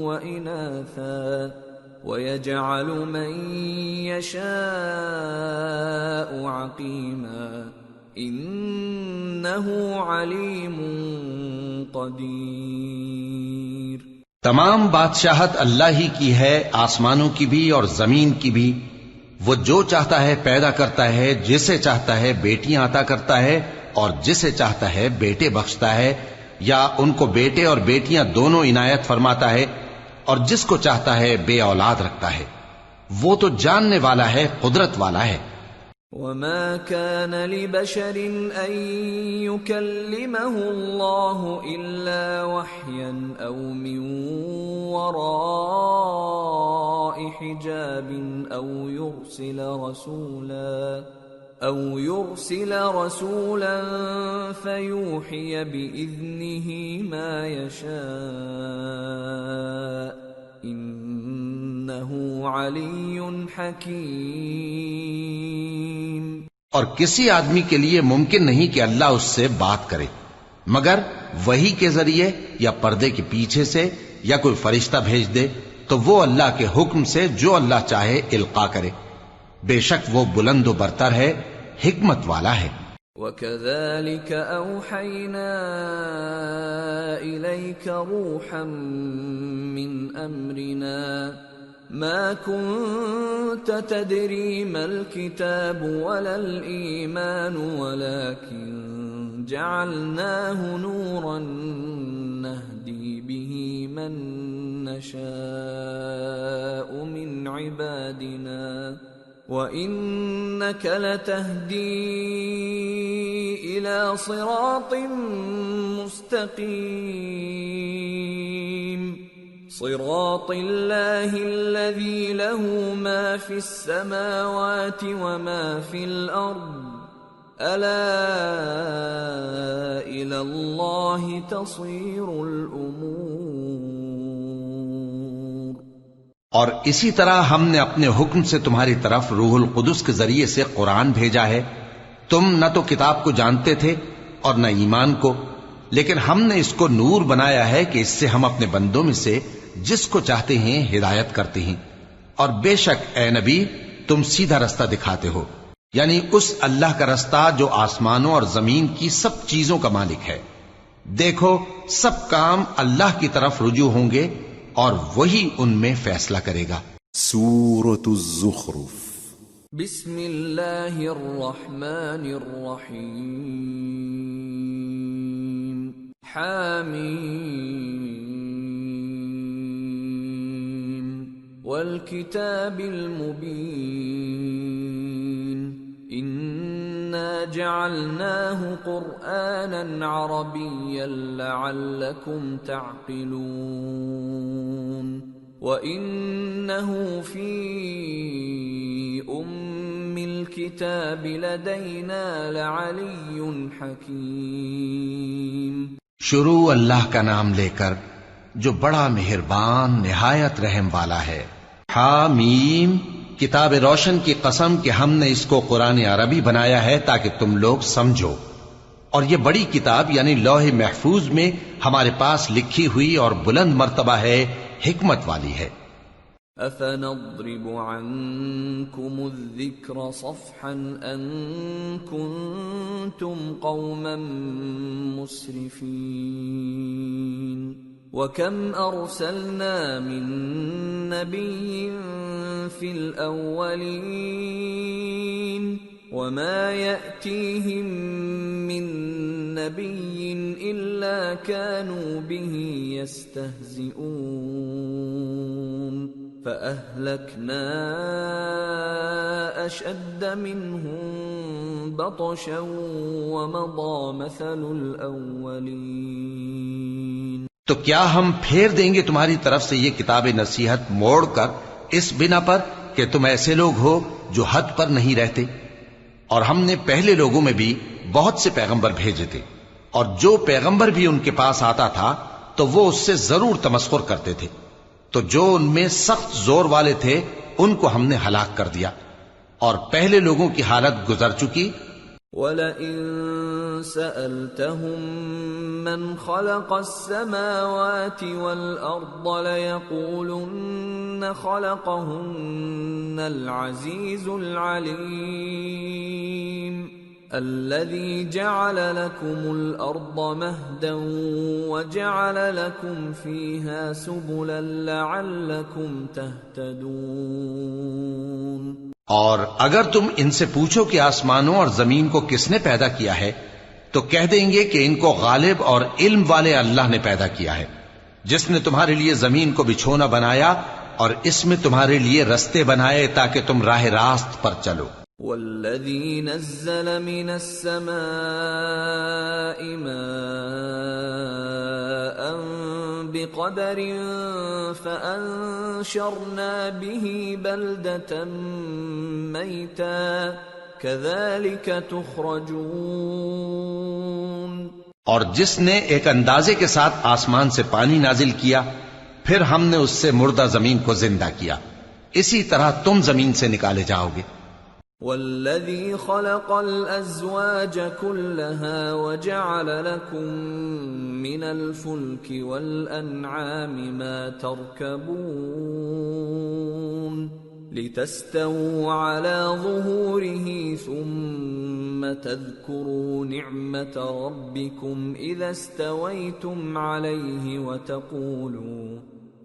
وإناثا ويجعل من يشاء عقيما انہ علیم قدیر. تمام بادشاہت اللہ ہی کی ہے، آسمانوں کی بھی اور زمین کی بھی. وہ جو چاہتا ہے پیدا کرتا ہے، جسے چاہتا ہے بیٹیاں عطا کرتا ہے اور جسے چاہتا ہے بیٹے بخشتا ہے، یا ان کو بیٹے اور بیٹیاں دونوں عنایت فرماتا ہے، اور جس کو چاہتا ہے بے اولاد رکھتا ہے. وہ تو جاننے والا ہے، قدرت والا ہے. وما كان لبشر أن يكلمه الله إلا وحيا أو من وراء حجاب أو يرسل رسولا فيوحي بإذنه ما يشاء إنه علي حكيم. اور کسی آدمی کے لیے ممکن نہیں کہ اللہ اس سے بات کرے مگر وحی کے ذریعے یا پردے کے پیچھے سے یا کوئی فرشتہ بھیج دے تو وہ اللہ کے حکم سے جو اللہ چاہے القا کرے. بے شک وہ بلند و برتر ہے، حکمت والا ہے. وَكَذَلِكَ أَوْحَيْنَا إِلَيْكَ رُوحًا مِّنْ أَمْرِنَا ما كنت تدري ما الكتاب ولا الإيمان ولكن جعلناه نورا نهدي به من نشاء من عبادنا وإنك لتهدي إلى صراط مستقيم صراط الله الذي له ما في السماوات وما في الأرض ألا إلى الله تصير الأمور. اور اسی طرح ہم نے اپنے حکم سے تمہاری طرف روح القدس کے ذریعے سے قرآن بھیجا ہے. تم نہ تو کتاب کو جانتے تھے اور نہ ایمان کو، لیکن ہم نے اس کو نور بنایا ہے کہ اس سے ہم اپنے بندوں میں سے جس کو چاہتے ہیں ہدایت کرتے ہیں. اور بے شک اے نبی تم سیدھا رستہ دکھاتے ہو، یعنی اس اللہ کا رستہ جو آسمانوں اور زمین کی سب چیزوں کا مالک ہے. دیکھو سب کام اللہ کی طرف رجوع ہوں گے اور وہی ان میں فیصلہ کرے گا. سورة الزخرف. بسم اللہ الرحمن الرحیم. حامیم والکتاب المبین انا جعلناه قرآنا عربیا لعلکم تعقلون وَإِنَّهُ فِي أُمِّ الْكِتَابِ لَدَيْنَا لَعَلِيٌّ حَكِيمٌ. شروع اللہ کا نام لے کر جو بڑا مہربان نہایت رحم والا ہے. حامیم کتاب روشن کی قسم کہ ہم نے اس کو قرآن عربی بنایا ہے تاکہ تم لوگ سمجھو. اور یہ بڑی کتاب یعنی لوح محفوظ میں ہمارے پاس لکھی ہوئی اور بلند مرتبہ ہے، حکمت والی ہے. أَفَنَضْرِبُ عَنْكُمُ الذِّكْرَ صَفْحًا أَن كُنْتُمْ قَوْمًا مُسْرِفِينَ. وَكَمْ أَرْسَلْنَا مِن نَّبِيٍّ فِي الْأَوَّلِينَ وَمَا يَأْتِيهِم مِّن نَّبِيٍّ إِلَّا كَانُوا بِهِ يَسْتَهْزِئُونَ فَأَهْلَكْنَا أَشَدَّ مِنْهُم بَطْشًا وَمَضَىٰ مَثَلُ الْأَوَّلِينَ. تو کیا ہم پھیر دیں گے تمہاری طرف سے یہ کتاب نصیحت موڑ کر اس بنا پر کہ تم ایسے لوگ ہو جو حد پر نہیں رہتے؟ اور ہم نے پہلے لوگوں میں بھی بہت سے پیغمبر بھیجے تھے، اور جو پیغمبر بھی ان کے پاس آتا تھا تو وہ اس سے ضرور تمسخر کرتے تھے. تو جو ان میں سخت زور والے تھے ان کو ہم نے ہلاک کر دیا، اور پہلے لوگوں کی حالت گزر چکی. وَلَئِن سَأَلْتَهُم مَّنْ خَلَقَ السَّمَاوَاتِ وَالْأَرْضَ لَيَقُولُنَّ خَلَقَهُنَّ الْعَزِيزُ الْعَلِيمُ الَّذِي جَعَلَ لَكُمُ الْأَرْضَ مَهْدًا وَجَعَلَ لَكُمْ فِيهَا سُبُلًا لَعَلَّكُمْ تَهْتَدُونَ. اور اگر تم ان سے پوچھو کہ آسمانوں اور زمین کو کس نے پیدا کیا ہے تو کہہ دیں گے کہ ان کو غالب اور علم والے اللہ نے پیدا کیا ہے، جس نے تمہارے لیے زمین کو بچھونا بنایا اور اس میں تمہارے لیے رستے بنائے تاکہ تم راہ راست پر چلو. والذی نزل من السماء ماء بقدر فأنشرنا به بلدة میتا كذلك تخرجون. اور جس نے ایک اندازے کے ساتھ آسمان سے پانی نازل کیا پھر ہم نے اس سے مردہ زمین کو زندہ کیا، اسی طرح تم زمین سے نکالے جاؤ گے. والذی خلق الازواج كلها وجعل لكم من الفلك والانعام ما تركبون لتستووا على ظهوره ثم تذكروا نعمة ربكم إذا استويتم عليه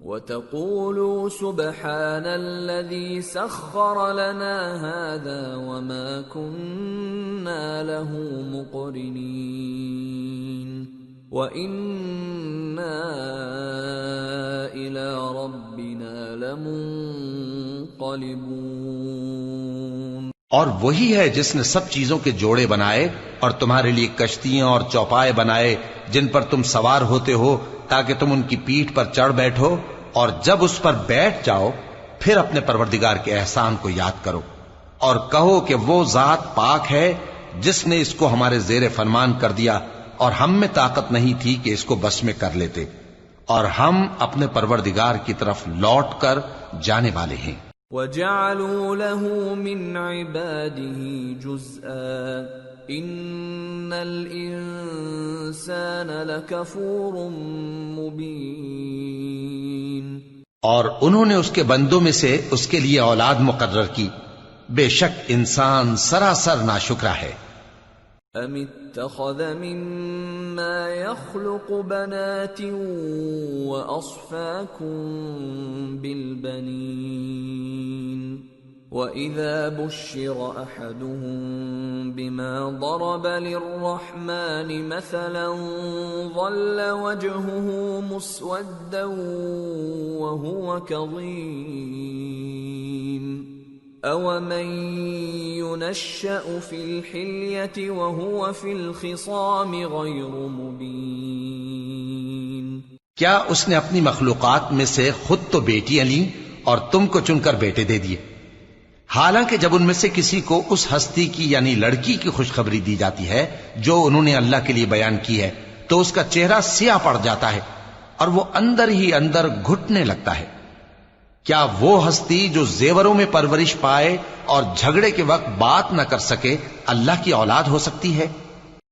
وَتَقُولُوا سُبْحَانَ الَّذِي سَخَّرَ لَنَا هَذَا وَمَا كُنَّا لَهُ مُقْرِنِينَ وَإِنَّا إِلَى رَبِّنَا لَمُنقَلِبُونَ۔ اور وہی ہے جس نے سب چیزوں کے جوڑے بنائے اور تمہارے لیے کشتیاں اور چوپائے بنائے جن پر تم سوار ہوتے ہو تاکہ تم ان کی پیٹھ پر چڑھ بیٹھو، اور جب اس پر بیٹھ جاؤ پھر اپنے پروردگار کے احسان کو یاد کرو اور کہو کہ وہ ذات پاک ہے جس نے اس کو ہمارے زیر فرمان کر دیا اور ہم میں طاقت نہیں تھی کہ اس کو بس میں کر لیتے، اور ہم اپنے پروردگار کی طرف لوٹ کر جانے والے ہیں۔ وَجَعَلُوا لَهُ مِنْ عِبَادِهِ جُزْءًا إِنَّ الْإِنسَانَ لَكَفُورٌ مُبِينٌ۔ اور انہوں نے اس کے بندوں میں سے اس کے لیے اولاد مقرر کی، بے شک انسان سراسر ناشکرا ہے۔ أَمِ اتَّخَذَ مِمَّا يَخْلُقُ بَنَاتٍ وَأَصْفَاكُم بِالْبَنِينَ وَإِذَا بُشِّرَ أَحَدُهُم بِمَا ضَرَبَ لِلرَّحْمَنِ مَثَلًا ظَلَّ وَجْهُهُ مُسْوَدًّا وَهُوَ كَظِيمٌ أَوَمَن يُنَشَّأُ فِي الْحِلْيَةِ وَهُوَ فِي الْخِصَامِ غَيْرُ مُبِينٍ۔ کیا اس نے اپنی مخلوقات میں سے خود تو بیٹیاں لیں اور تم کو چن کر بیٹے دے دیے، حالانکہ جب ان میں سے کسی کو اس ہستی کی یعنی لڑکی کی خوشخبری دی جاتی ہے جو انہوں نے اللہ کے لیے بیان کی ہے تو اس کا چہرہ سیاہ پڑ جاتا ہے اور وہ اندر ہی اندر گھٹنے لگتا ہے۔ کیا وہ ہستی جو زیوروں میں پرورش پائے اور جھگڑے کے وقت بات نہ کر سکے اللہ کی اولاد ہو سکتی ہے؟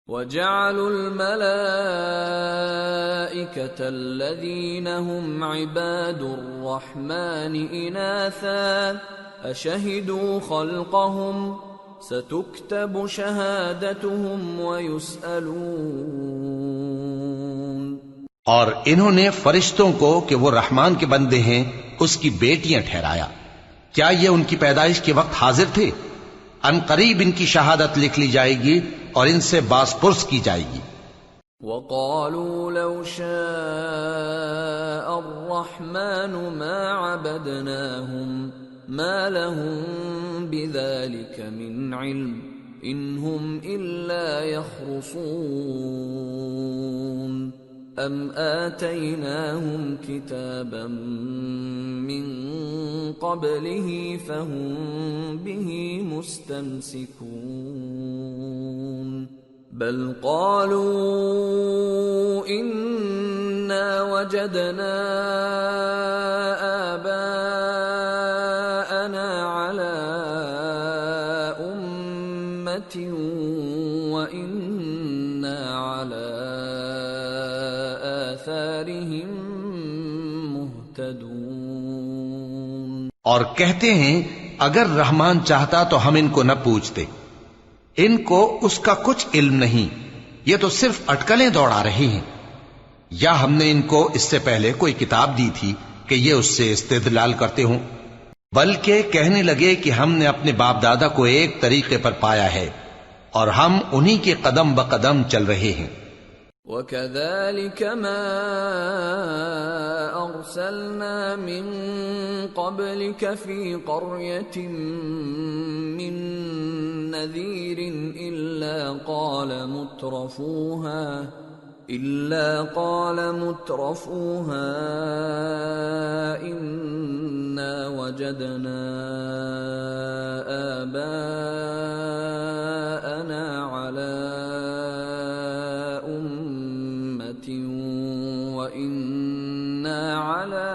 وَجَعَلُوا الْمَلَائِكَةَ الَّذِينَ هُمْ عِبَادُ الرَّحْمَنِ إِنَاثًا أَشَهِدُوا خَلْقَهُمْ سَتُكْتَبُ شَهَادَتُهُمْ وَيُسْأَلُونَ۔ اور انہوں نے فرشتوں کو کہ وہ رحمان کے بندے ہیں اس کی بیٹیاں ٹھہرایا، کیا یہ ان کی پیدائش کے وقت حاضر تھے؟ ان قریب ان کی شہادت لکھ لی جائے گی اور ان سے باز پرس کی جائے گی۔ وَقَالُوا لَوْ شَاءَ الرَّحْمَنُ مَا عَبَدْنَاهُمْ مَا لَهُم بِذَلِكَ مِنْ عِلْمٍ إِنْ هُمْ إِلَّا يَخْرُصُونَ أَمْ آتَيْنَاهُمْ كِتَابًا مِّن قَبْلِهِ فَهُمْ بِهِ مُسْتَمْسِكُونَ بَلْ قَالُوا إِنَّا وَجَدْنَا آبَاءَنَا عَلَى أُمَّةٍ وَإِنَّا عَلَى مہتدون۔ اور کہتے ہیں اگر رحمان چاہتا تو ہم ان کو نہ پوچھتے، ان کو اس کا کچھ علم نہیں، یہ تو صرف اٹکلیں دوڑا رہے ہیں، یا ہم نے ان کو اس سے پہلے کوئی کتاب دی تھی کہ یہ اس سے استدلال کرتے ہوں، بلکہ کہنے لگے کہ ہم نے اپنے باپ دادا کو ایک طریقے پر پایا ہے اور ہم انہی کے قدم بقدم چل رہے ہیں۔ وَكَذَلِكَ مَا أَرْسَلْنَا مِن قَبْلِكَ فِي قَرْيَةٍ مِّن نَّذِيرٍ إِلَّا قَالَ مُتْرَفُوهَا إِنَّا وَجَدْنَا آبَاءَنَا عَلَى وَإِنَّا عَلَى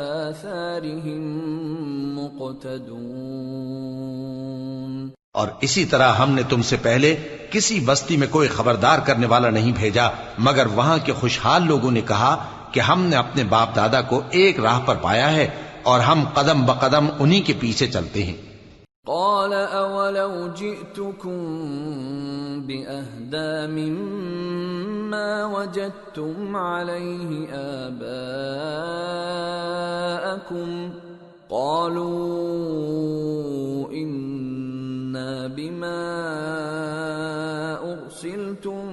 آثَارِهِمْ مُقْتَدُونَ۔ اور اسی طرح ہم نے تم سے پہلے کسی بستی میں کوئی خبردار کرنے والا نہیں بھیجا مگر وہاں کے خوشحال لوگوں نے کہا کہ ہم نے اپنے باپ دادا کو ایک راہ پر پایا ہے اور ہم قدم بقدم انہی کے پیچھے چلتے ہیں۔ قال اولو جئتكم بأهدى مما وجدتم عليه آباءكم قالوا إنا بما أرسلتم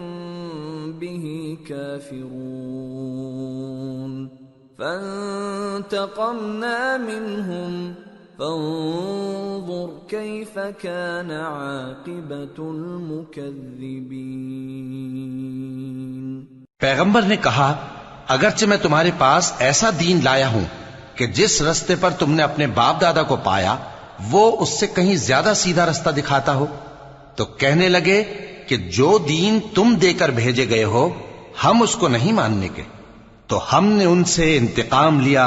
به كافرون فانتقمنا منهم فانظر كيف كان عاقبة المكذبين۔ پیغمبر نے کہا اگرچہ میں تمہارے پاس ایسا دین لایا ہوں کہ جس رستے پر تم نے اپنے باپ دادا کو پایا وہ اس سے کہیں زیادہ سیدھا رستہ دکھاتا ہو، تو کہنے لگے کہ جو دین تم دے کر بھیجے گئے ہو ہم اس کو نہیں ماننے کے، تو ہم نے ان سے انتقام لیا،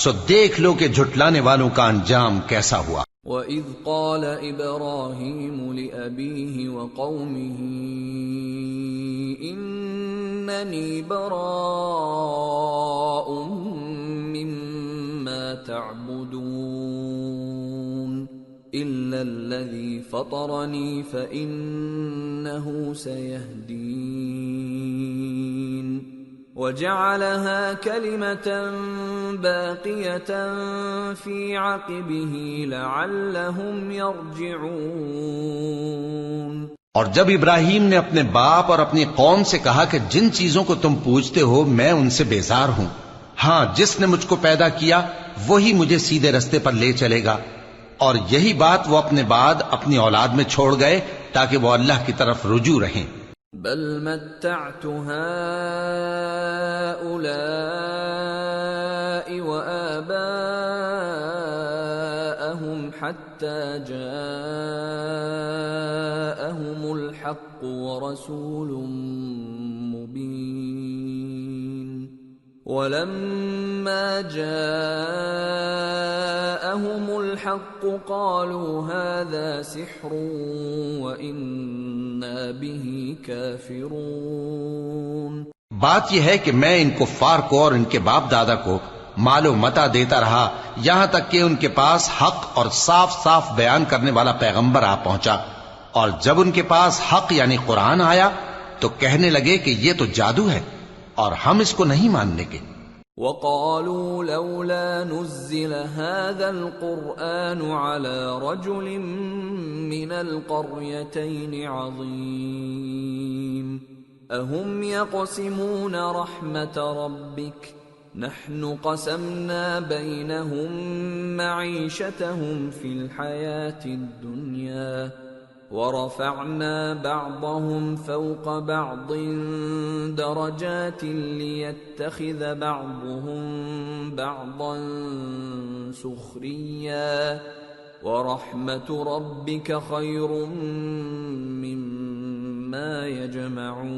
سو دیکھ لو کہ جھٹلانے والوں کا انجام کیسا ہوا۔ وَإِذْ قَالَ إِبْرَاهِيمُ لِأَبِيهِ وَقَوْمِهِ إِنَّنِي بَرَاءٌ مِّمَّا تَعْبُدُونَ إِلَّا الَّذِي فَطَرَنِي فَإِنَّهُ سَيَهْدِينِ وَجَعَلَهَا كَلِمَةً بَاقِيَةً فِي عَقِبِهِ لَعَلَّهُمْ يَرْجِعُونَ۔ اور جب ابراہیم نے اپنے باپ اور اپنی قوم سے کہا کہ جن چیزوں کو تم پوجتے ہو میں ان سے بیزار ہوں، ہاں جس نے مجھ کو پیدا کیا وہی مجھے سیدھے رستے پر لے چلے گا، اور یہی بات وہ اپنے بعد اپنی اولاد میں چھوڑ گئے تاکہ وہ اللہ کی طرف رجوع رہیں۔ بل متعت هؤلاء وآباءهم حتى جاءهم الحق ورسول مبين ولما جاءهم الحق قالوا هذا سحر وإنا به كافرون۔ بات یہ ہے کہ میں ان کفار کو اور ان کے باپ دادا کو مال و متاع دیتا رہا یہاں تک کہ ان کے پاس حق اور صاف صاف بیان کرنے والا پیغمبر آ پہنچا، اور جب ان کے پاس حق یعنی قرآن آیا تو کہنے لگے کہ یہ تو جادو ہے اور ہم اس کو نہیں ماننے کے۔ وَقَالُوا لَوْلَا نُزِّلَ هَذَا الْقُرْآنُ عَلَى رَجُلٍ مِّنَ الْقَرْيَتَيْنِ عَظِيمٍ أَهُمْ يَقْسِمُونَ رَحْمَةَ رَبِّكَ نَحْنُ قَسَمْنَا بَيْنَهُمْ مَعِيشَتَهُمْ فِي الْحَيَاةِ الدُّنْيَا وَرَفَعْنَا بَعْضَهُمْ فَوْقَ بَعْضٍ دَرَجَاتٍ لِيَتَّخِذَ بَعْضُهُمْ بَعْضًا سُخْرِيًّا وَرَحْمَةُ رَبِّكَ خَيْرٌ مِّمَّا يَجْمَعُونَ۔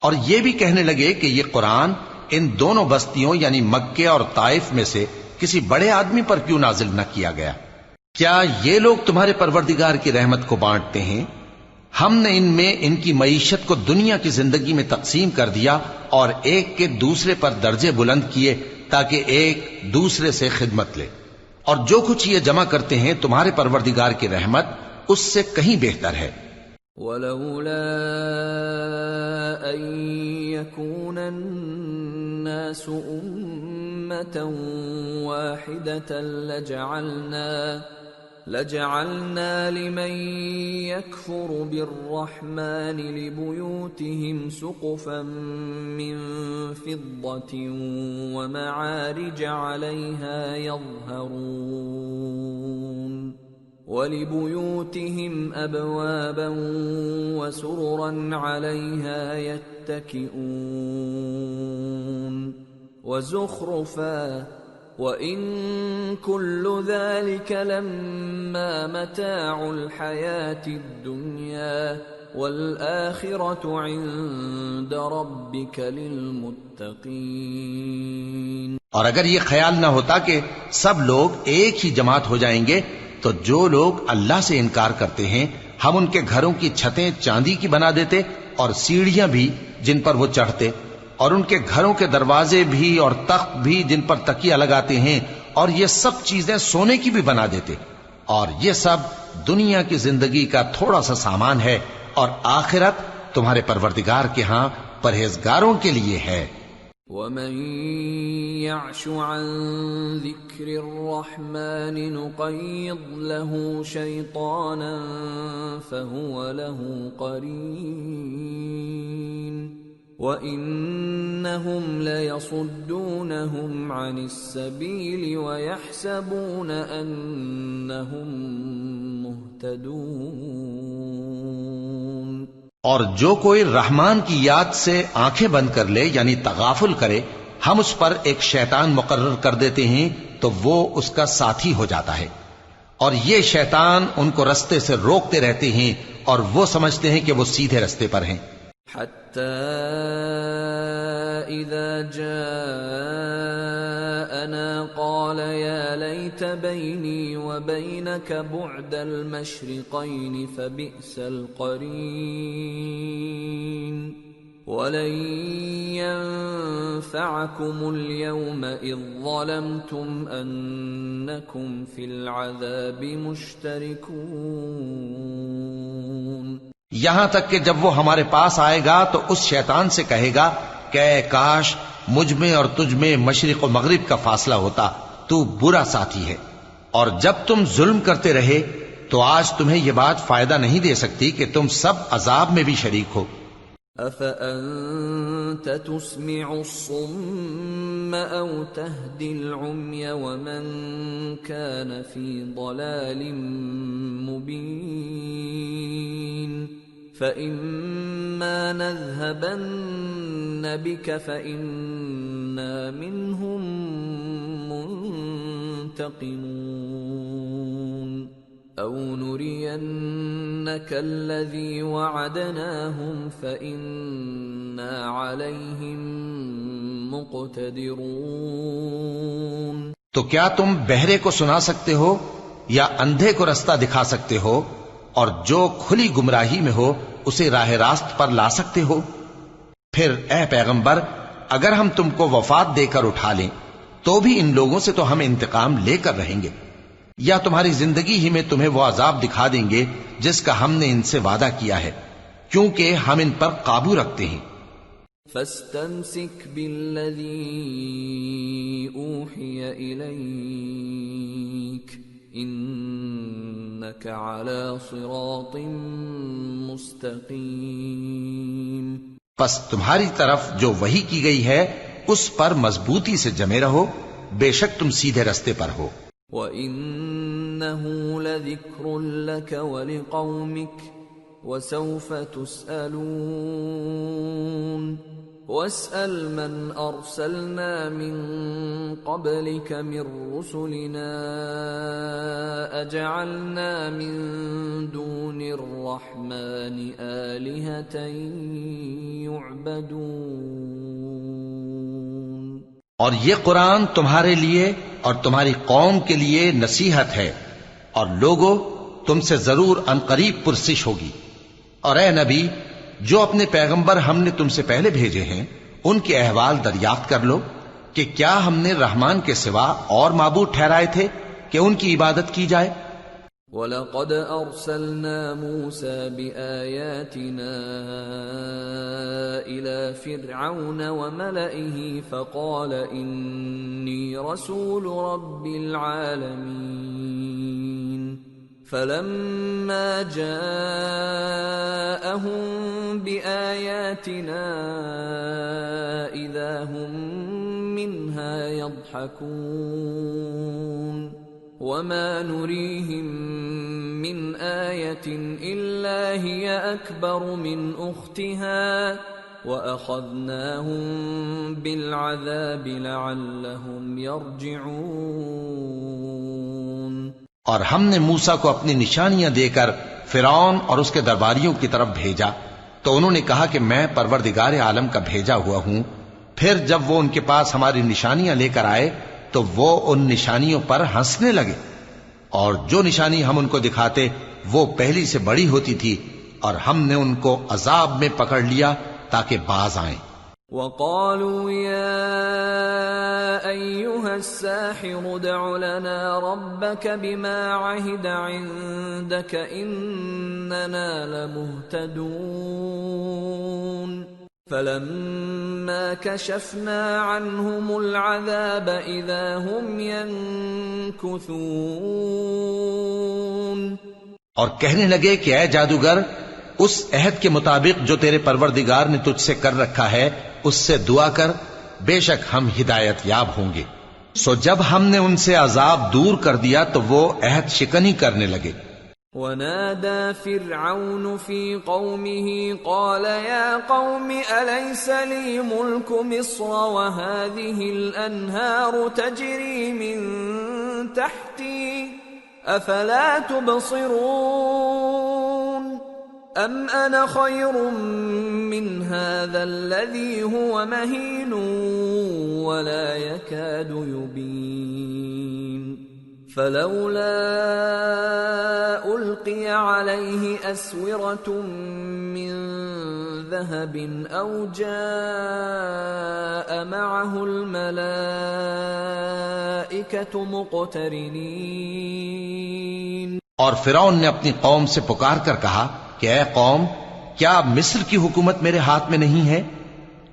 اور یہ بھی کہنے لگے کہ یہ قرآن ان دونوں بستیوں یعنی مکے اور طائف میں سے کسی بڑے آدمی پر کیوں نازل نہ کیا گیا؟ کیا یہ لوگ تمہارے پروردگار کی رحمت کو بانٹتے ہیں؟ ہم نے ان میں ان کی معیشت کو دنیا کی زندگی میں تقسیم کر دیا اور ایک کے دوسرے پر درجے بلند کیے تاکہ ایک دوسرے سے خدمت لے، اور جو کچھ یہ جمع کرتے ہیں تمہارے پروردگار کی رحمت اس سے کہیں بہتر ہے۔ وَلَوْلَا أَن يَكُونَ النَّاسُ أُمَّةً وَاحِدَةً لَجَعَلْنَا لِمَن يَكْفُرُ بِالرَّحْمَنِ لِبُيُوتِهِمْ سُقُفًا مِّن فِضَّةٍ وَمَعَارِجَ عَلَيْهَا يَظْهَرُونَ وَلِبُيُوتِهِمْ أَبْوَابًا وَسُرُرًا عَلَيْهَا يَتَّكِئُونَ وَزُخْرُفًا وَإِن كُلُّ ذَلِكَ لَمَّا مَتَاعُ الْحَيَاةِ الدُّنْيَا وَالْآخِرَةُ عِندَ رَبِّكَ لِلْمُتَّقِينَ۔ اور اگر یہ خیال نہ ہوتا کہ سب لوگ ایک ہی جماعت ہو جائیں گے تو جو لوگ اللہ سے انکار کرتے ہیں ہم ان کے گھروں کی چھتیں چاندی کی بنا دیتے اور سیڑھیاں بھی جن پر وہ چڑھتے، اور ان کے گھروں کے دروازے بھی اور تخت بھی جن پر تکیہ لگاتے ہیں اور یہ سب چیزیں سونے کی بھی بنا دیتے، اور یہ سب دنیا کی زندگی کا تھوڑا سا سامان ہے، اور آخرت تمہارے پروردگار کے ہاں پرہیزگاروں کے لیے ہے۔ وَمَن يَعْشُ عَن ذِكْرِ الرَّحْمَنِ نُقَيِّضْ لَهُ شَيْطَانًا فَهُوَ لَهُ قَرِينٌ وَإِنَّهُمْ لَيَصُدُّونَهُمْ عَنِ السَّبِيلِ وَيَحْسَبُونَ أَنَّهُمْ مُهْتَدُونَ۔ اور جو کوئی رحمان کی یاد سے آنکھیں بند کر لے یعنی تغافل کرے، ہم اس پر ایک شیطان مقرر کر دیتے ہیں تو وہ اس کا ساتھی ہو جاتا ہے، اور یہ شیطان ان کو رستے سے روکتے رہتے ہیں اور وہ سمجھتے ہیں کہ وہ سیدھے رستے پر ہیں۔ حتى إذا جاءنا قال يا ليت بيني وبينك بعد المشرقين فبئس القرين ولن ينفعكم اليوم إذ ظلمتم أنكم في العذاب مشتركون۔ یہاں تک کہ جب وہ ہمارے پاس آئے گا تو اس شیطان سے کہے گا کہ اے کاش مجھ میں اور تجھ میں مشرق و مغرب کا فاصلہ ہوتا، تو برا ساتھی ہے، اور جب تم ظلم کرتے رہے تو آج تمہیں یہ بات فائدہ نہیں دے سکتی کہ تم سب عذاب میں بھی شریک ہو۔ أَفَأَنْتَ تُسْمِعُ الصُّمَّ أَوْ تَهْدِي الْعُمْيَ وَمَنْ كَانَ فِي ضَلَالٍ مُبِينٍ فَإِمَّا نَذْهَبَنَّ بِكَ فَإِنَّا مِنْهُمْ مُنْتَقِمُونَ أَوْ نُرِيَنَّكَ الَّذِي وَعَدْنَاهُمْ فَإِنَّا عَلَيْهِمْ مُقْتَدِرُونَ۔ تو کیا تم بہرے کو سنا سکتے ہو یا اندھے کو رستہ دکھا سکتے ہو، اور جو کھلی گمراہی میں ہو اسے راہ راست پر لا سکتے ہو؟ پھر اے پیغمبر، اگر ہم تم کو وفات دے کر اٹھا لیں تو بھی ان لوگوں سے تو ہم انتقام لے کر رہیں گے، یا تمہاری زندگی ہی میں تمہیں وہ عذاب دکھا دیں گے جس کا ہم نے ان سے وعدہ کیا ہے، کیونکہ ہم ان پر قابو رکھتے ہیں۔ فَاسْتَمْسِكْ بِالَّذِي أُوحِيَ إِلَيْكَ إِنَّكَ عَلَى صِرَاطٍ مُسْتَقِيمٍ۔ پس تمہاری طرف جو وحی کی گئی ہے اس پر مضبوطی سے جمے رہو، بے شک تم سیدھے رستے پر ہو۔ وَإِنَّهُ لَذِكْرٌ لَكَ وَلِقَوْمِكَ وَسَوْفَ تُسْأَلُونَ وَاسْأَلْ مَنْ أَرْسَلْنَا مِنْ قَبْلِكَ مِنْ رُسُلِنَا أَجَعَلْنَا مِنْ دُونِ الرَّحْمَنِ آلِهَةً يُعْبَدُونَ۔ اور یہ قرآن تمہارے لیے اور تمہاری قوم کے لیے نصیحت ہے، اور لوگوں تم سے ضرور عنقریب پرسش ہوگی۔ اور اے نبی، جو اپنے پیغمبر ہم نے تم سے پہلے بھیجے ہیں ان کے احوال دریافت کر لو کہ کیا ہم نے رحمان کے سوا اور معبود ٹھہرائے تھے کہ ان کی عبادت کی جائے؟ وَلَقَدْ أَرْسَلْنَا مُوسَى بِآيَاتِنَا إِلَى فِرْعَوْنَ وَمَلَئِهِ فَقَالَ إِنِّي رَسُولُ رَبِّ الْعَالَمِينَ فَلَمَّا جَاءَهُم بِآيَاتِنَا إِذَا هُم مِّنْهَا يَضْحَكُونَ وَمَا نُرِيهِم مِّنْ آيَةٍ إِلَّا هِيَ أَكْبَرُ مِنْ أُخْتِهَا وَأَخَذْنَاهُم بِالْعَذَابِ لَعَلَّهُمْ يَرْجِعُونَ۔ اور ہم نے موسیٰ کو اپنی نشانیاں دے کر فرعون اور اس کے درباریوں کی طرف بھیجا تو انہوں نے کہا کہ میں پروردگار عالم کا بھیجا ہوا ہوں۔ پھر جب وہ ان کے پاس ہماری نشانیاں لے کر آئے تو وہ ان نشانیوں پر ہنسنے لگے، اور جو نشانی ہم ان کو دکھاتے وہ پہلی سے بڑی ہوتی تھی، اور ہم نے ان کو عذاب میں پکڑ لیا تاکہ باز آئیں۔ وَقَالُوا يَا أيها الساحر ادع لنا ربك بما عهد عندك إننا لمهتدون فلما كشفنا عنهم العذاب إذا هم ينكثون. اور کہنے لگے کہ اے جادوگر اس عہد کے مطابق جو تیرے پروردگار نے تجھ سے کر رکھا ہے اس سے دعا کر، بے شک ہم ہدایت یاب ہوں گے. سو جب ہم نے ان سے عذاب دور کر دیا تو وہ عہد شکنی کرنے لگے. ونادى فرعون في قومه قال يا قوم أليس لي ملك مصر وهذه الأنهار تجري من تحتي أفلا تبصرون أم أنا خير من هذا الذي هو مهين ولا يكاد يبين فلولا ألقي عليه أسورة من ذهب أو جاء معه الملائكة مقترنين. اور فرعون نے اپنی قوم سے پکار کر کہا کہ اے قوم، کیا مصر کی حکومت میرے ہاتھ میں نہیں ہے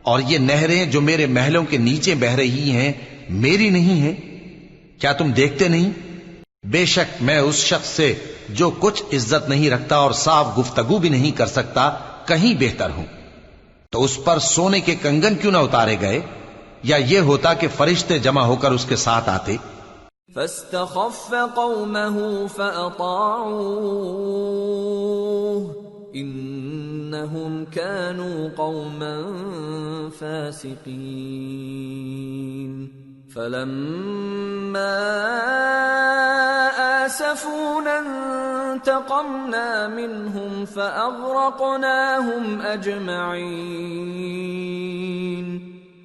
اور یہ نہریں جو میرے محلوں کے نیچے بہ رہی ہیں میری نہیں ہیں؟ کیا تم دیکھتے نہیں؟ بے شک میں اس شخص سے جو کچھ عزت نہیں رکھتا اور صاف گفتگو بھی نہیں کر سکتا کہیں بہتر ہوں. تو اس پر سونے کے کنگن کیوں نہ اتارے گئے، یا یہ ہوتا کہ فرشتے جمع ہو کر اس کے ساتھ آتے. فاستخف قومه فأطاعوه إنهم كانوا قوما فاسقين. فلما آسفونا انتقمنا منهم فأغرقناهم أجمعين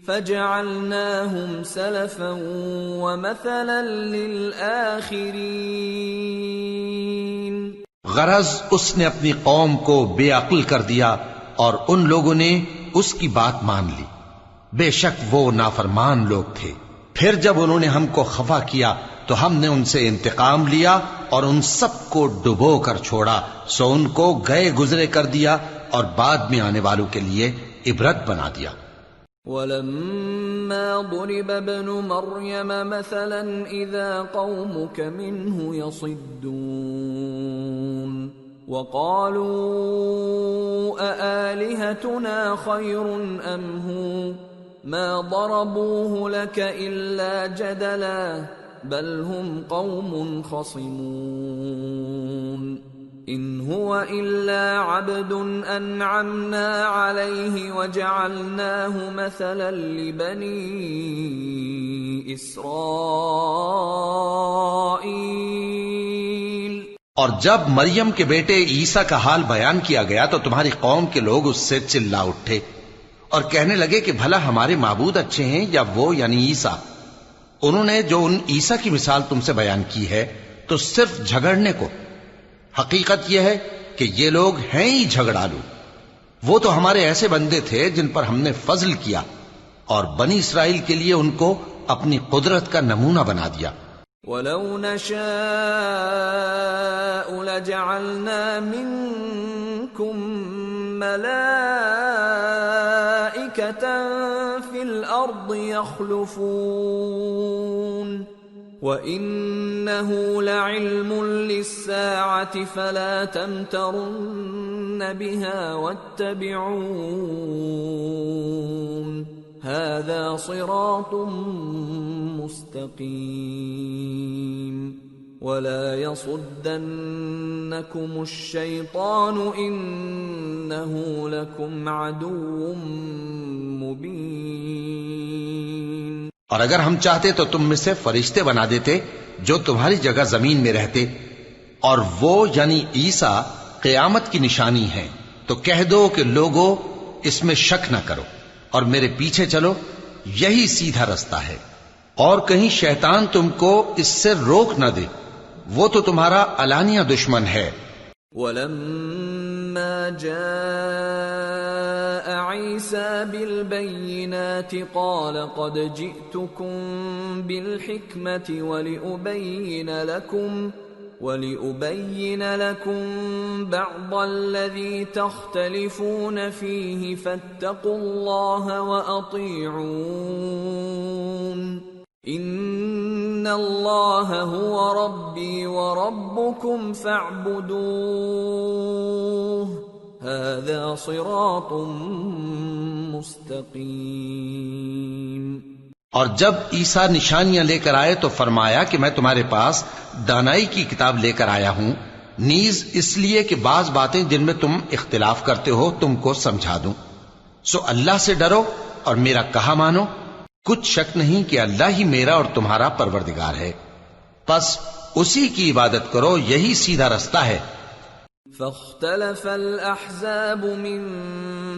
فجعلناهم سلفا ومثلا للآخرين. غرض اس نے اپنی قوم کو بے عقل کر دیا اور ان لوگوں نے اس کی بات مان لی. بے شک وہ نافرمان لوگ تھے. پھر جب انہوں نے ہم کو خفا کیا تو ہم نے ان سے انتقام لیا اور ان سب کو ڈبو کر چھوڑا. سو ان کو گئے گزرے کر دیا اور بعد میں آنے والوں کے لیے عبرت بنا دیا. وَلَمَّا ضُرِبَ ابْنُ مَرْيَمَ مَثَلًا إِذَا قَوْمُكَ مِنْهُ يَصِدُّونَ وَقَالُوا أَآلِهَتُنَا خَيْرٌ أَمْ هُوَ مَا ضَرَبُوهُ لَكَ إِلَّا جَدَلًا بَلْ هُمْ قَوْمٌ خَصِمُونَ. إِنْ هُوَ إِلَّا عَبْدٌ أَنْعَمْنَا عَلَيْهِ وَجَعَلْنَاهُ مَثَلًا لِبَنِي إِسْرَائِيلَ. اور جب مریم کے بیٹے عیسیٰ کا حال بیان کیا گیا تو تمہاری قوم کے لوگ اس سے چلا اٹھے اور کہنے لگے کہ بھلا ہمارے معبود اچھے ہیں یا وہ یعنی عیسیٰ. انہوں نے جو ان عیسیٰ کی مثال تم سے بیان کی ہے تو صرف جھگڑنے کو. حقیقت یہ ہے کہ یہ لوگ ہیں ہی جھگڑالو. وہ تو ہمارے ایسے بندے تھے جن پر ہم نے فضل کیا اور بنی اسرائیل کے لیے ان کو اپنی قدرت کا نمونہ بنا دیا. وَلَوْ نَشَاءُ لَجَعَلْنَا مِنْكُمْ مَلَائِكَةً فِي الْأَرْضِ يَخْلُفُونَ وَإِنَّهُ لَعِلْمٌ لِلسَّاعَةِ فَلَا تَمْتَرُنَّ بِهَا وَاتَّبِعُونِ هَذَا صِرَاطٌ مُسْتَقِيمٌ وَلَا يَصُدَّنَّكُمُ الشَّيْطَانُ إِنَّهُ لَكُمْ عَدُوٌّ مُبِينٌ. اور اگر ہم چاہتے تو تم میں سے فرشتے بنا دیتے جو تمہاری جگہ زمین میں رہتے، اور وہ یعنی عیسیٰ قیامت کی نشانی ہیں. تو کہہ دو کہ لوگوں اس میں شک نہ کرو اور میرے پیچھے چلو، یہی سیدھا رستہ ہے. اور کہیں شیطان تم کو اس سے روک نہ دے، وہ تو تمہارا علانیہ دشمن ہے. وَلَمَّا فلما جاء عيسى بالبينات قال قد جئتكم بالحكمة ولأبين لكم بعض الذي تختلفون فيه فاتقوا الله وأطيعون إن الله هو ربي وربكم فاعبدوه هذا صراط مستقيم۔ اور جب عیسیٰ نشانیاں لے کر آئے تو فرمایا کہ میں تمہارے پاس دانائی کی کتاب لے کر آیا ہوں، نیز اس لیے کہ بعض باتیں جن میں تم اختلاف کرتے ہو تم کو سمجھا دوں۔ سو اللہ سے ڈرو اور میرا کہا مانو، کچھ شک نہیں کہ اللہ ہی میرا اور تمہارا پروردگار ہے، پس اسی کی عبادت کرو، یہی سیدھا رستہ ہے۔ فاختلف الأحزاب من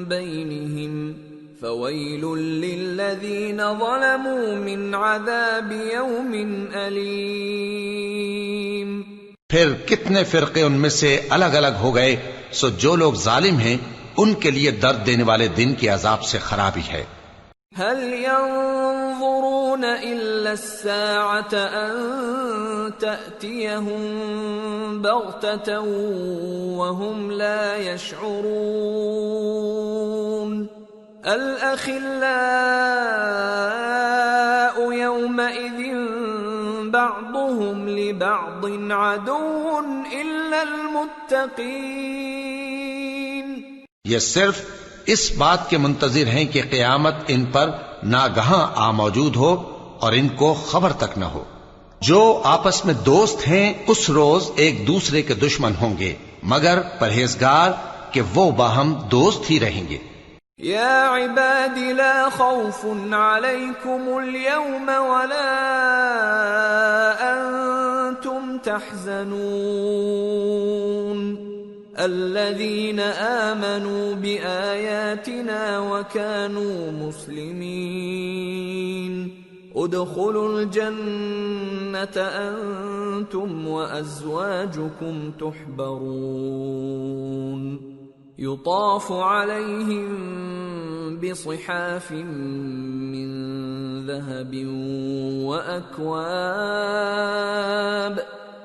بينهم فويل للذين ظلموا من عذاب يوم أليم۔ پھر کتنے فرقے ان میں سے الگ الگ ہو گئے، سو جو لوگ ظالم ہیں ان کے لیے درد دینے والے دن کے عذاب سے خرابی ہے۔ هل ينظرون إلا الساعة أن تأتيهم بغتة وهم لا يشعرون الأخلاء يومئذ بعضهم لبعض عدو إلا المتقين۔ یہ صرف اس بات کے منتظر ہیں کہ قیامت ان پر ناگہاں آ موجود ہو اور ان کو خبر تک نہ ہو۔ جو آپس میں دوست ہیں اس روز ایک دوسرے کے دشمن ہوں گے، مگر پرہیزگار کہ وہ باہم دوست ہی رہیں گے۔ یا عباد لا خوف علیکم اليوم ولا انتم تحزنون الذين آمنوا بآياتنا وكانوا مسلمين ادخلوا الجنة أنتم وأزواجكم تحبرون يطاف عليهم بصحاف من ذهب وأكواب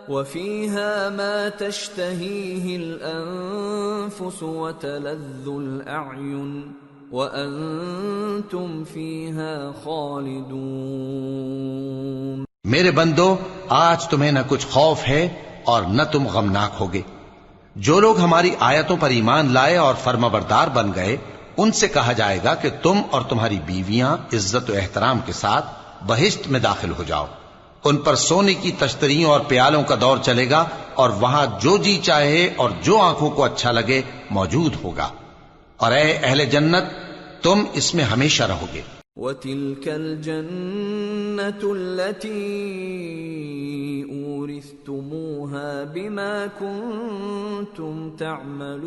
وفيها ما تشتهيه الأنفس وتلذ الأعين وأنتم فيها خالدون۔ میرے بندو، آج تمہیں نہ کچھ خوف ہے اور نہ تم غمناک ہوگے۔ جو لوگ ہماری آیتوں پر ایمان لائے اور فرمانبردار بن گئے ان سے کہا جائے گا کہ تم اور تمہاری بیویاں عزت و احترام کے ساتھ بہشت میں داخل ہو جاؤ۔ ان پر سونے کی تشتریوں اور پیالوں کا دور چلے گا اور وہاں جو جی چاہے اور جو آنکھوں کو اچھا لگے موجود ہوگا، اور اے اہل جنت تم اس میں ہمیشہ رہو گے۔ وَتِلْكَ الْجَنَّةُ الَّتِي أُورِثْتُمُوهَا بِمَا كُنْتُمْ تَعْمَلُونَ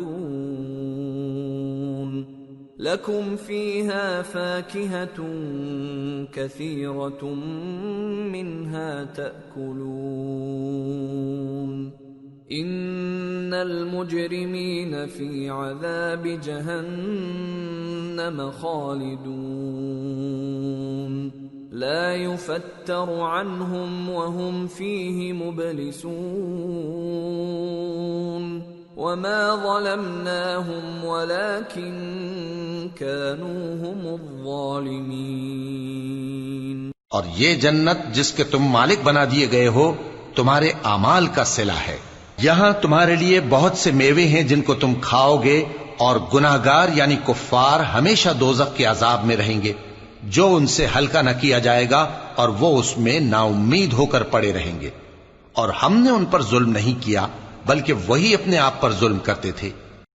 لَكُمْ فِيهَا فَاكِهَةٌ كَثِيرَةٌ مِنْهَا تَأْكُلُونَ إِنَّ الْمُجْرِمِينَ فِي عَذَابِ جَهَنَّمَ خَالِدُونَ لَا يُفَتَّرُ عَنْهُمْ وَهُمْ فِيهِ مُبْلِسُونَ وَمَا ظَلَمْنَاهُمْ وَلَكِنْ كَانُوا هُمُ الظَّالِمِينَ۔ اور یہ جنت جس کے تم مالک بنا دیے گئے ہو تمہارے اعمال کا صلہ ہے۔ یہاں تمہارے لیے بہت سے میوے ہیں جن کو تم کھاؤ گے، اور گناہگار یعنی کفار ہمیشہ دوزخ کے عذاب میں رہیں گے جو ان سے ہلکا نہ کیا جائے گا، اور وہ اس میں نا امید ہو کر پڑے رہیں گے۔ اور ہم نے ان پر ظلم نہیں کیا بلکہ وہی اپنے آپ پر ظلم کرتے تھے۔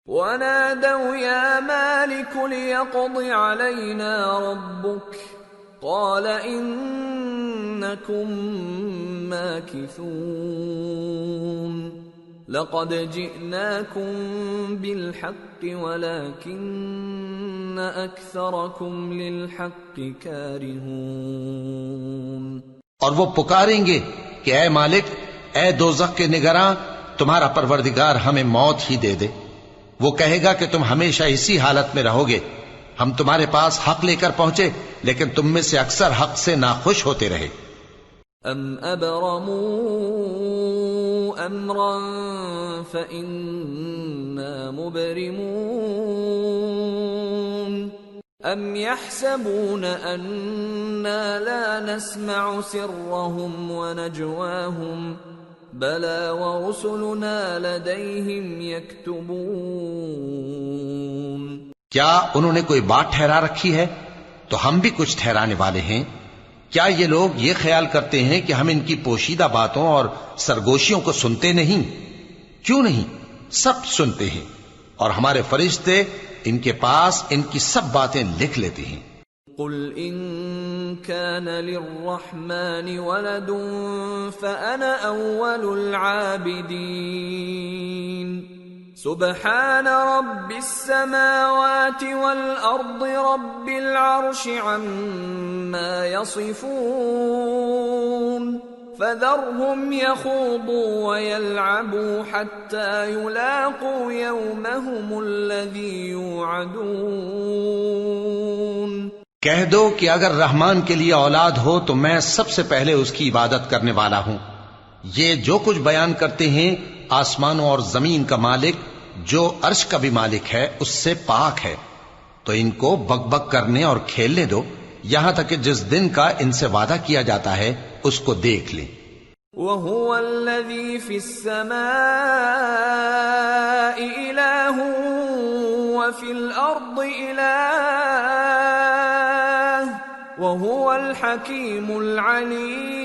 وَنَادَوْا يَا مَالِكُ لِيَقْضِ عَلَيْنَا رَبُّكَ قَالَ إِنَّكُمْ مَاكِثُونَ لَقَدْ جِئْنَاكُمْ بِالْحَقِّ وَلَكِنَّ أَكْثَرَكُمْ لِلْحَقِّ كَارِهُونَ۔ اور وہ پکاریں گے کہ اے مالک، اے دوزخ کے نگراں، تمہارا پروردگار ہمیں موت ہی دے دے، وہ کہے گا کہ تم ہمیشہ اسی حالت میں رہو گے، ہم تمہارے پاس حق لے کر پہنچے لیکن تم میں سے اکثر حق سے ناخوش ہوتے رہے۔ ام ابرموا امرا فإنا مبرمون ام يحسبون أنا لا نسمع سرهم ونجواهم بلى ورسلنا لديهم يكتبون۔ کیا انہوں نے کوئی بات ٹھہرا رکھی ہے؟ تو ہم بھی کچھ ٹھہرانے والے ہیں۔ کیا یہ لوگ یہ خیال کرتے ہیں کہ ہم ان کی پوشیدہ باتوں اور سرگوشیوں کو سنتے نہیں؟ کیوں نہیں، سب سنتے ہیں، اور ہمارے فرشتے ان کے پاس ان کی سب باتیں لکھ لیتے ہیں۔ قل ان كان للرحمن ولد فأنا أول العابدين سبحان رب السماوات والأرض رب العرش عما يصفون فذرهم يخوضوا ويلعبوا حتى يلاقوا يومهم الذي يوعدون۔ کہہ دو کہ اگر رحمان کے لیے اولاد ہو تو میں سب سے پہلے اس کی عبادت کرنے والا ہوں۔ یہ جو کچھ بیان کرتے ہیں آسمانوں اور زمین کا مالک جو عرش کا بھی مالک ہے اس سے پاک ہے، تو ان کو بک بک کرنے اور کھیلنے دو یہاں تک کہ جس دن کا ان سے وعدہ کیا جاتا ہے اس کو دیکھ لیں۔ وَهُوَ الَّذِي فِي السَّمَاءِ إِلَٰهٌ وَفِي الْأَرْضِ إِلَٰهٌ وَهُوَ الْحَكِيمُ الْعَلِيمُ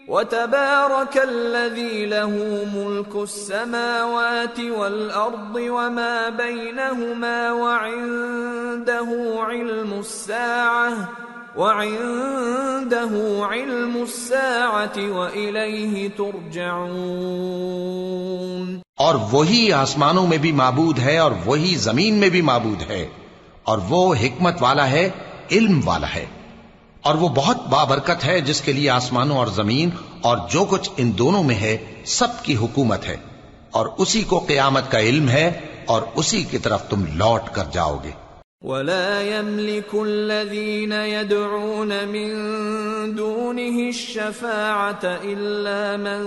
وَتَبَارَكَ الَّذِي لَهُ مُلْكُ السَّمَاوَاتِ وَالْأَرْضِ وَمَا بَيْنَهُمَا وَعِندَهُ عِلْمُ السَّاعَةِ وَإِلَيْهِ تُرْجَعُونَ۔ اور وہی آسمانوں میں بھی معبود ہے اور وہی زمین میں بھی معبود ہے، اور وہ حکمت والا ہے، علم والا ہے، اور وہ بہت بابرکت ہے جس کے لیے آسمانوں اور زمین اور جو کچھ ان دونوں میں ہے سب کی حکومت ہے، اور اسی کو قیامت کا علم ہے اور اسی کی طرف تم لوٹ کر جاؤ گے۔ وَلَا يَمْلِكُ الَّذِينَ يَدْعُونَ مِن دُونِهِ الشَّفَاعَةَ إِلَّا مَن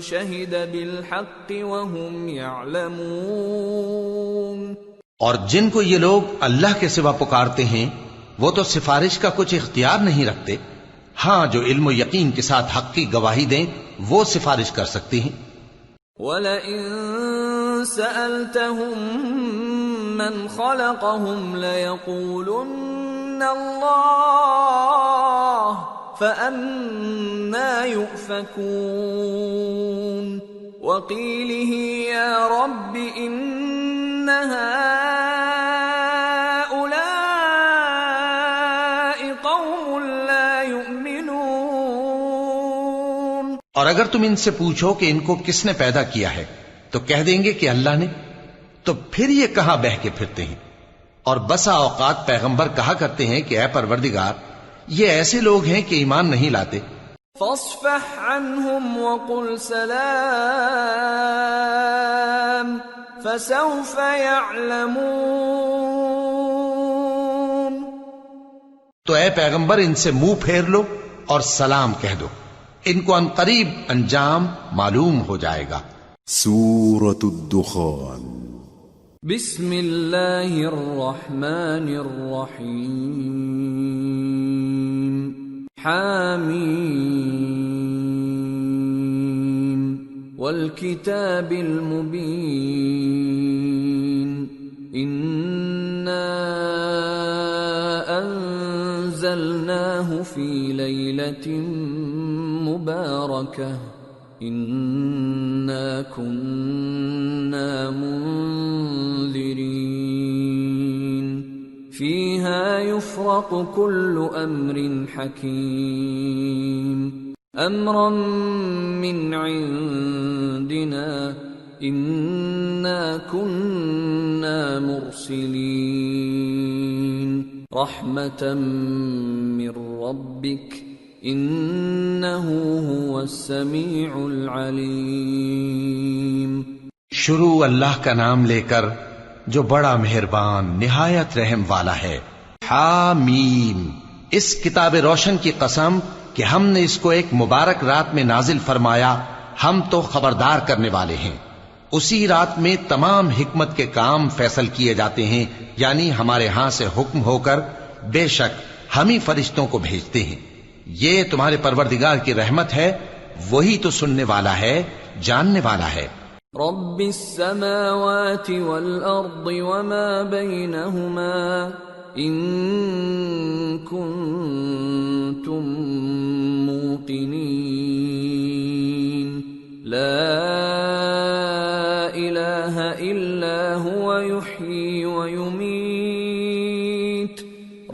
شَهِدَ بِالْحَقِّ وَهُمْ يَعْلَمُونَ۔ اور جن کو یہ لوگ اللہ کے سوا پکارتے ہیں وہ تو سفارش کا کچھ اختیار نہیں رکھتے، ہاں جو علم و یقین کے ساتھ حق کی گواہی دیں وہ سفارش کر سکتے ہیں۔ وَلَئِن سَأَلْتَهُم مَّنْ خَلَقَهُمْ لَيَقُولُنَّ اللَّهُ فَأَنَّىٰ يُؤْفَكُونَ وَقِيلِهِ يَا رَبِّ إِنَّ هَٰؤُلَاءِ قَوْمٌ لَّا يُؤْمِنُونَ۔ اور اگر تم ان سے پوچھو کہ ان کو کس نے پیدا کیا ہے تو کہہ دیں گے کہ اللہ نے، تو پھر یہ کہاں بہہ کے پھرتے ہیں۔ اور بسا اوقات پیغمبر کہا کرتے ہیں کہ اے پروردگار یہ ایسے لوگ ہیں کہ ایمان نہیں لاتے۔ فاصفح عنهم وقل سلام فسوف يعلمون۔ تو اے پیغمبر ان سے منہ پھیر لو اور سلام کہہ دو، ان کو ان قریب انجام معلوم ہو جائے گا۔ سورة الدخان۔ بسم اللہ الرحمن الرحیم۔ حامیم والکتاب المبین انا انزلناہ فی لیلۃ مبارکہ انا كنا منذرين فيها يفرق كل امر حكيم امرا من عندنا انا كنا مرسلين رحمة من ربك انه هو السميع العليم۔ شروع اللہ کا نام لے کر جو بڑا مہربان نہایت رحم والا ہے۔ حامیم، اس کتاب روشن کی قسم کہ ہم نے اس کو ایک مبارک رات میں نازل فرمایا، ہم تو خبردار کرنے والے ہیں۔ اسی رات میں تمام حکمت کے کام فیصل کیے جاتے ہیں، یعنی ہمارے ہاں سے حکم ہو کر بے شک ہم ہی فرشتوں کو بھیجتے ہیں۔ یہ تمہارے پروردگار کی رحمت ہے، وہی تو سننے والا ہے، جاننے والا ہے۔ رب السماوات والأرض وما بينهما إن كنتم موقنين لا إله إلا هو يحيي ويميت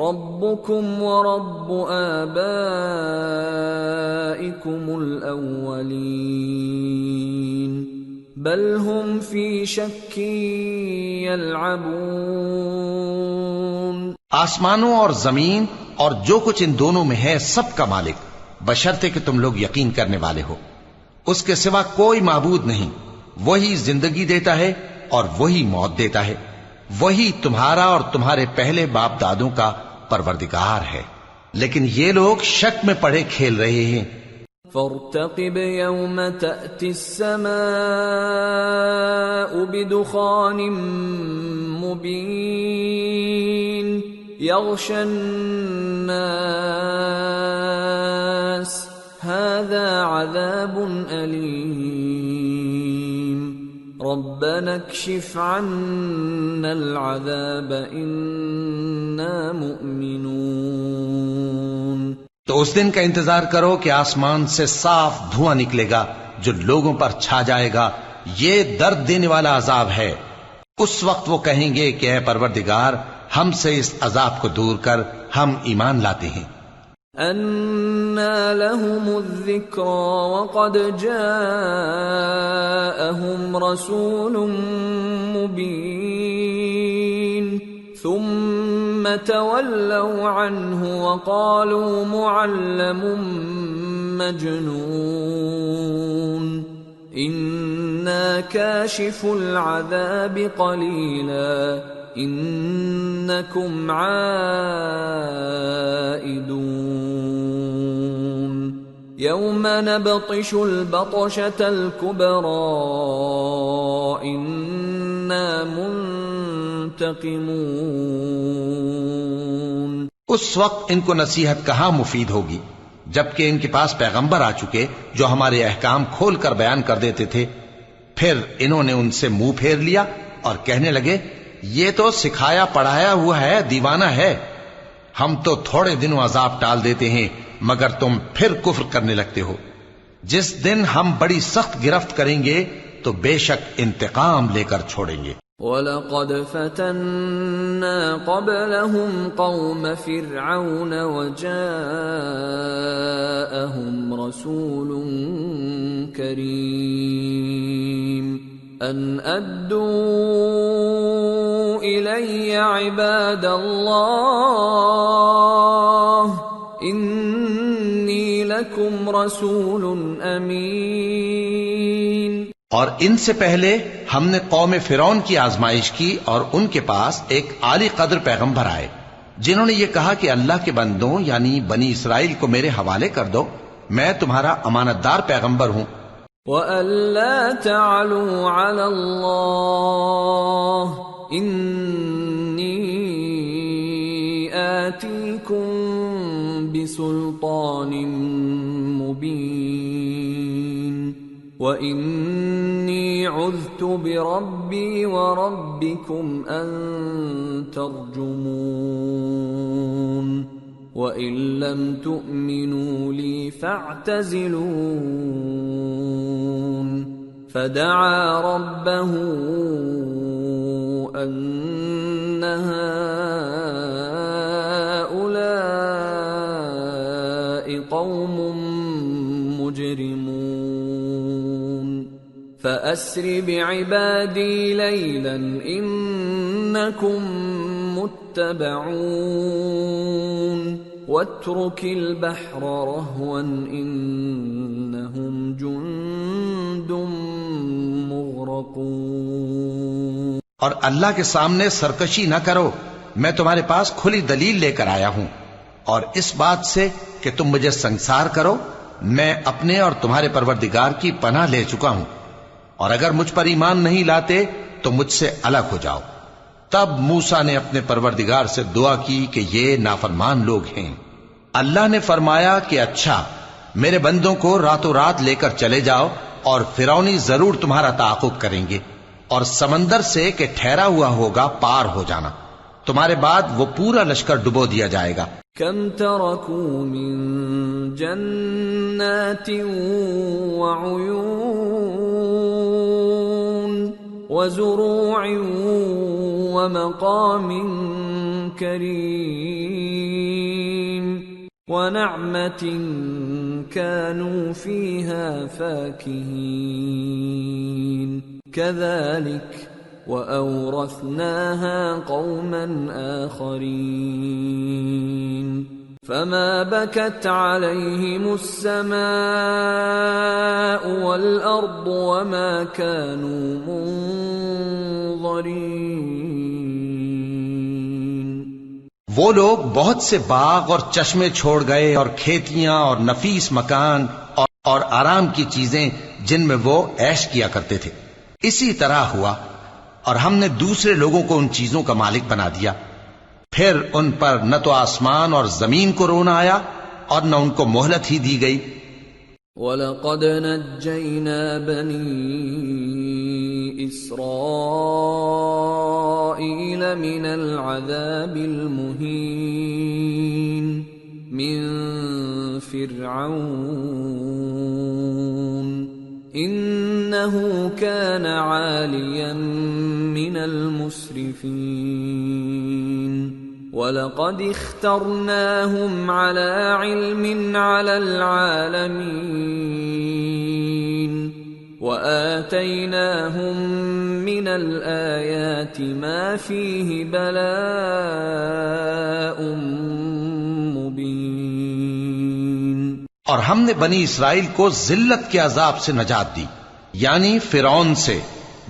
ربكم ورب آبائكم الأولين بل هم في شك يلعبون۔ آسمانوں اور زمین اور جو کچھ ان دونوں میں ہے سب کا مالک، بشرطے کہ تم لوگ یقین کرنے والے ہو۔ اس کے سوا کوئی معبود نہیں، وہی زندگی دیتا ہے اور وہی موت دیتا ہے، وہی تمہارا اور تمہارے پہلے باپ دادوں کا پروردگار ہے، لیکن یہ لوگ شک میں پڑے کھیل رہے ہیں۔ فارتقب يوم تأتي السماء بدخان مبين يغشى الناس هذا عذاب أليم ربنا اكشف عنا العذاب إنا مؤمنون۔ تو اس دن کا انتظار کرو کہ آسمان سے صاف دھواں نکلے گا جو لوگوں پر چھا جائے گا، یہ درد دینے والا عذاب ہے۔ اس وقت وہ کہیں گے کہ اے پروردگار ہم سے اس عذاب کو دور کر، ہم ایمان لاتے ہیں۔ أَنَّى لَهُمُ الذِّكْرَى وَقَدْ جَاءَهُمْ رَسُولٌ مُبِينٌ ثُمَّ تَوَلَّوْا عَنْهُ وَقَالُوا مُعَلَّمٌ مَجْنُونٌ إِنَّا كَاشِفُو الْعَذَابِ قَلِيلًا إِنَّكُمْ عَائِدُونَ يَوْمَ نَبْطِشُ الْبَطْشَةَ الْكُبْرَى إِنَّا منتقمون۔ اس وقت ان کو نصیحت کہاں مفید ہوگی جبکہ ان کے پاس پیغمبر آ چکے جو ہمارے احکام کھول کر بیان کر دیتے تھے۔ پھر انہوں نے ان سے منہ پھیر لیا اور کہنے لگے یہ تو سکھایا پڑھایا ہوا ہے، دیوانہ ہے، ہم تو تھوڑے دنوں عذاب ٹال دیتے ہیں مگر تم پھر کفر کرنے لگتے ہو۔ جس دن ہم بڑی سخت گرفت کریں گے تو بے شک انتقام لے کر چھوڑیں گے۔ وَلَقَدْ فَتَنَّا قَبْلَهُمْ قَوْمَ فِرْعَوْنَ وَجَاءَهُمْ رَسُولٌ كَرِيمٌ أَنْ أَدُّوا إِلَيَّ عِبَادَ اللَّهِ إِنِّي لَكُمْ رَسُولٌ أَمِينٌ۔ اور ان سے پہلے ہم نے قوم فرعون کی آزمائش کی اور ان کے پاس ایک عالی قدر پیغمبر آئے جنہوں نے یہ کہا کہ اللہ کے بندوں یعنی بنی اسرائیل کو میرے حوالے کر دو، میں تمہارا امانت دار پیغمبر ہوں۔ وَأَلَّا تَعْلُوا عَلَى اللَّهِ إِنِّي آتِيكُمْ بِسُلْطَانٍ مُبِينٍ وَإِنِّي عُذْتُ بِرَبِّي وَرَبِّكُمْ أَن تَرْجُمُونِ وَإِن لَّمْ تُؤْمِنُوا لِي فَاعْتَزِلُونِ فَدَعَا رَبَّهُ أَنَّ هَٰؤُلَاءِ قَوْمٌ مُجْرِمُونَ فَأَسْرِ بِعِبَادِي لَيْلًا إِنَّكُمْ مُتَّبَعُونَ وَاتْرُكِ الْبَحْرَ رَهْوًا إِنَّهُمْ جُندٌ مُغْرَقُونَ۔ اور اللہ کے سامنے سرکشی نہ کرو، میں تمہارے پاس کھلی دلیل لے کر آیا ہوں، اور اس بات سے کہ تم مجھے سنگسار کرو میں اپنے اور تمہارے پروردگار کی پناہ لے چکا ہوں، اور اگر مجھ پر ایمان نہیں لاتے تو مجھ سے الگ ہو جاؤ۔ تب موسیٰ نے اپنے پروردگار سے دعا کی کہ یہ نافرمان لوگ ہیں۔ اللہ نے فرمایا کہ اچھا، میرے بندوں کو راتوں رات لے کر چلے جاؤ، اور فرعونی ضرور تمہارا تعاقب کریں گے، اور سمندر سے کہ ٹھہرا ہوا ہوگا پار ہو جانا، تمہارے بعد وہ پورا لشکر ڈبو دیا جائے گا۔ کم ترکوا من جنات وعیون وزروع ومقام کریم ونعمة كانوا فيها فاكهين كذلك وأورثناها قوما آخرين فما بكت عليهم السماء والأرض وما كانوا منظرين۔ وہ لوگ بہت سے باغ اور چشمے چھوڑ گئے، اور کھیتیاں اور نفیس مکان اور آرام کی چیزیں جن میں وہ عیش کیا کرتے تھے۔ اسی طرح ہوا، اور ہم نے دوسرے لوگوں کو ان چیزوں کا مالک بنا دیا، پھر ان پر نہ تو آسمان اور زمین کو رونا آیا اور نہ ان کو مہلت ہی دی گئی۔ وَلَقَدْ نَجَّيْنَا بَنِي إِسْرَائِيلَ مِنَ الْعَذَابِ الْمُهِينِ مِنْ فِرْعَوْنَ إِنَّهُ كَانَ عَالِيًا مِنَ الْمُسْرِفِينَ وَلَقَدِ اخْتَرْنَاهُمْ عَلَى عِلْمٍ عَلَى الْعَالَمِينَ وَآتَيْنَاهُمْ مِنَ الْآيَاتِ مَا فِيهِ بَلَاءٌ مُبِينٌ۔ اور ہم نے بنی اسرائیل کو ذلت کے عذاب سے نجات دی، یعنی فرعون سے،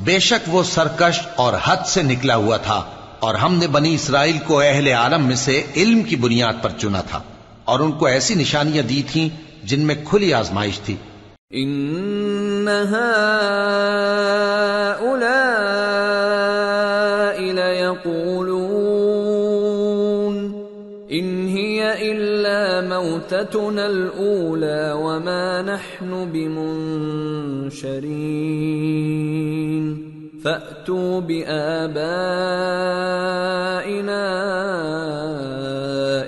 بے شک وہ سرکش اور حد سے نکلا ہوا تھا، اور ہم نے بنی اسرائیل کو اہل عالم میں سے علم کی بنیاد پر چنا تھا، اور ان کو ایسی نشانیاں دی تھیں جن میں کھلی آزمائش تھی۔ ان هؤلاء ليقولون ان هي الا موتتنا الاولى وما نحن بمنشرين فأتوا بآبائنا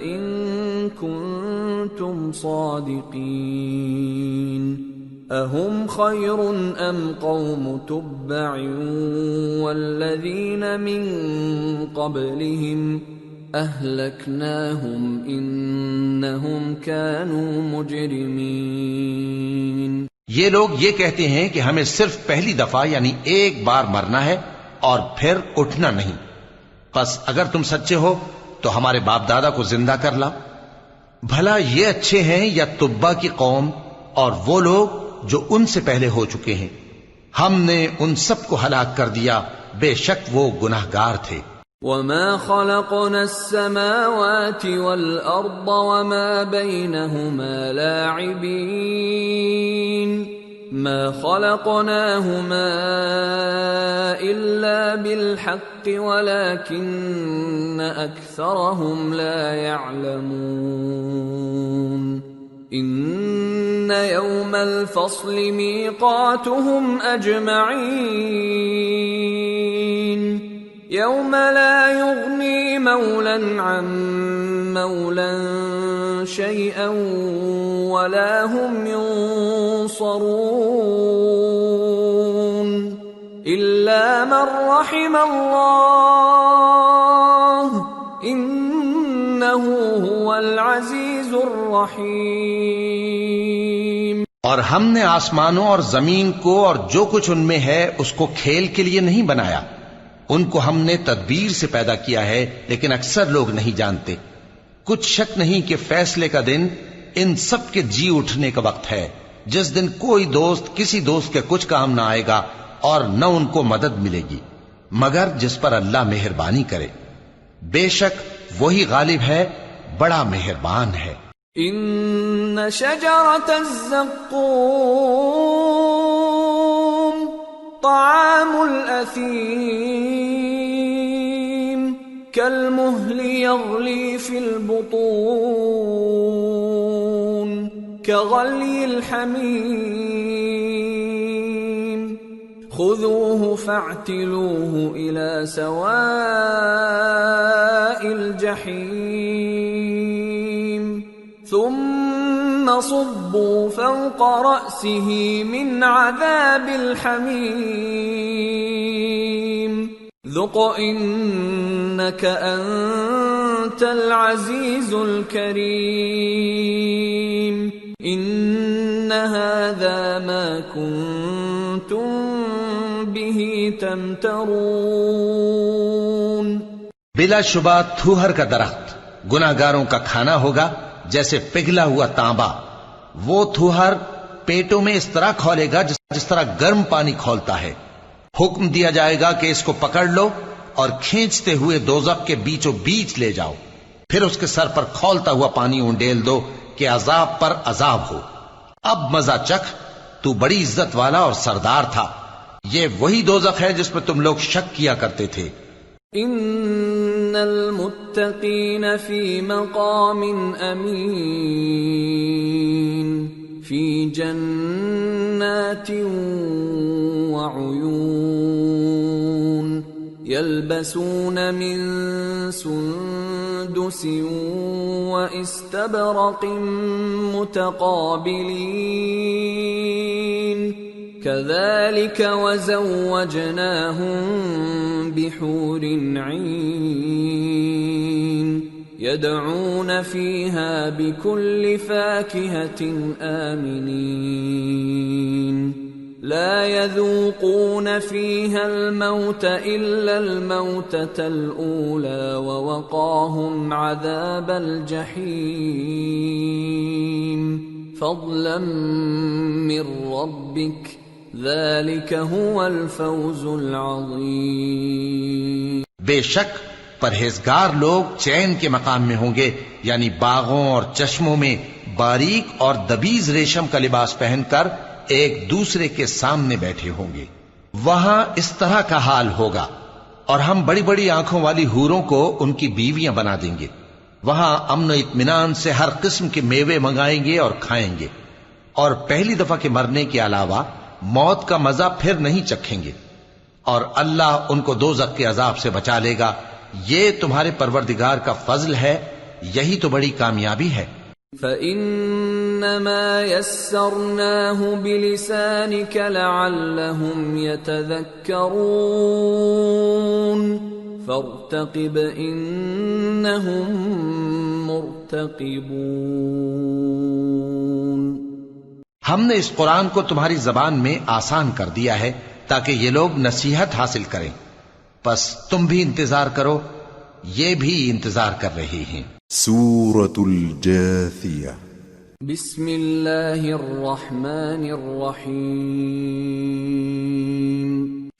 إن كنتم صادقين أهم خير أم قوم تبع والذين من قبلهم أهلكناهم إنهم كانوا مجرمين۔ یہ لوگ یہ کہتے ہیں کہ ہمیں صرف پہلی دفعہ یعنی ایک بار مرنا ہے اور پھر اٹھنا نہیں، پس اگر تم سچے ہو تو ہمارے باپ دادا کو زندہ کر لاؤ۔ بھلا یہ اچھے ہیں یا تبا کی قوم اور وہ لوگ جو ان سے پہلے ہو چکے ہیں؟ ہم نے ان سب کو ہلاک کر دیا، بے شک وہ گناہگار تھے۔ وَمَا خَلَقْنَا السَّمَاوَاتِ وَالْأَرْضَ وَمَا بَيْنَهُمَا لَاعِبِينَ مَا خَلَقْنَاهُمَا إِلَّا بِالْحَقِّ وَلَكِنَّ أَكْثَرَهُمْ لَا يَعْلَمُونَ إِنَّ يَوْمَ الْفَصْلِ مِيقَاتُهُمْ أَجْمَعِينَ يوم لا يغني مولا عن مولا شيئا ولا هم ينصرون إلا من رحم الله إنه هو العزيز الرحيم۔ اور ہم نے آسمانوں اور زمین کو اور جو کچھ ان میں ہے اس کو کھیل کے لیے نہیں بنایا، ان کو ہم نے تدبیر سے پیدا کیا ہے، لیکن اکثر لوگ نہیں جانتے۔ کچھ شک نہیں کہ فیصلے کا دن ان سب کے جی اٹھنے کا وقت ہے، جس دن کوئی دوست کسی دوست کے کچھ کام نہ آئے گا اور نہ ان کو مدد ملے گی۔ مگر جس پر اللہ مہربانی کرے، بے شک وہی غالب ہے، بڑا مہربان ہے۔ ان شجرۃ الزقوم طعام الاثیم كالمهل يغلي في البطون كغلي الحميم خذوه فاعتلوه إلى سواء الجحيم ثم صبوا فوق رأسه من عذاب الحميم ذق إنك أنت العزيز الكريم إن هذا ما كنتم به تمترون۔ بلا شبہ تھوہر کا درخت گناہگاروں کا کھانا ہوگا، جیسے پگھلا ہوا تانبا۔ وہ تھوہر پیٹوں میں اس طرح کھولے گا جس طرح گرم پانی کھولتا ہے۔ حکم دیا جائے گا کہ اس کو پکڑ لو اور کھینچتے ہوئے دوزخ کے بیچوں بیچ لے جاؤ، پھر اس کے سر پر کھولتا ہوا پانی اونڈیل دو کہ عذاب پر عذاب ہو۔ اب مزہ چکھ، تو بڑی عزت والا اور سردار تھا۔ یہ وہی دوزخ ہے جس میں تم لوگ شک کیا کرتے تھے۔ ان المتقین فی مقام امین فی جنات وعیون یلبسون من سندس واستبرق متقابلین كذلك وزوجناهم بحور عين يدعون فيها بكل فاكهة آمنين لا يذوقون فيها الموت إلا الموتة الأولى ووقاهم عذاب الجحيم فضلا من ربك ذلك هو الفوز العظیم۔ بے شک پرہیزگار لوگ چین کے مقام میں ہوں گے، یعنی باغوں اور چشموں میں باریک اور دبیز ریشم کا لباس پہن کر ایک دوسرے کے سامنے بیٹھے ہوں گے۔ وہاں اس طرح کا حال ہوگا، اور ہم بڑی بڑی آنکھوں والی حوروں کو ان کی بیویاں بنا دیں گے۔ وہاں امن و اطمینان سے ہر قسم کے میوے منگائیں گے اور کھائیں گے، اور پہلی دفعہ کے مرنے کے علاوہ موت کا مزہ پھر نہیں چکھیں گے، اور اللہ ان کو دوزخ کے عذاب سے بچا لے گا۔ یہ تمہارے پروردگار کا فضل ہے، یہی تو بڑی کامیابی ہے۔ فَإِنَّمَا يَسَّرْنَاهُ بِلِسَانِكَ لَعَلَّهُمْ يَتَذَكَّرُونَ فَارْتَقِبْ إِنَّهُمْ مُرْتَقِبُونَ۔ ہم نے اس قرآن کو تمہاری زبان میں آسان کر دیا ہے تاکہ یہ لوگ نصیحت حاصل کریں، پس تم بھی انتظار کرو، یہ بھی انتظار کر رہے ہیں۔ سورة الجاثیہ۔ بسم اللہ الرحمن الرحیم۔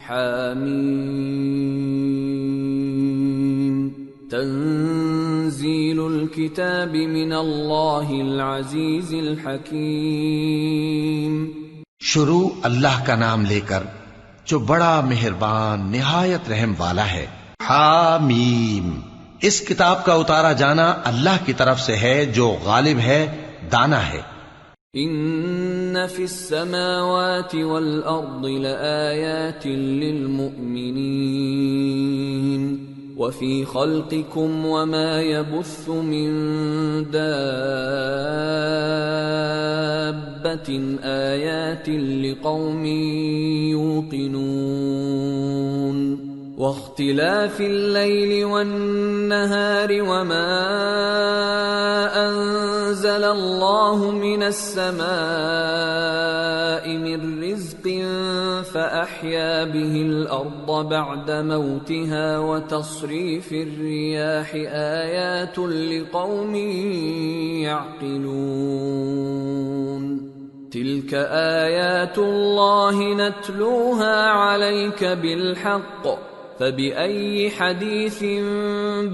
حامیم۔ تنزیل الکتاب من اللہ العزیز الحکیم۔ شروع اللہ کا نام لے کر جو بڑا مہربان نہایت رحم والا ہے۔ حامیم۔ اس کتاب کا اتارا جانا اللہ کی طرف سے ہے جو غالب ہے، دانا ہے۔ ان فی السماوات والارض لآیات للمؤمنین وفی خلقکم وما يبث من دابة آیات لقوم یوقنون واختلاف الليل والنهار وما أنزل الله من السماء من رزق فأحيا به الأرض بعد موتها وتصريف الرياح آيات لقوم يعقلون تلك آيات الله نتلوها عليك بالحق فبأي حديث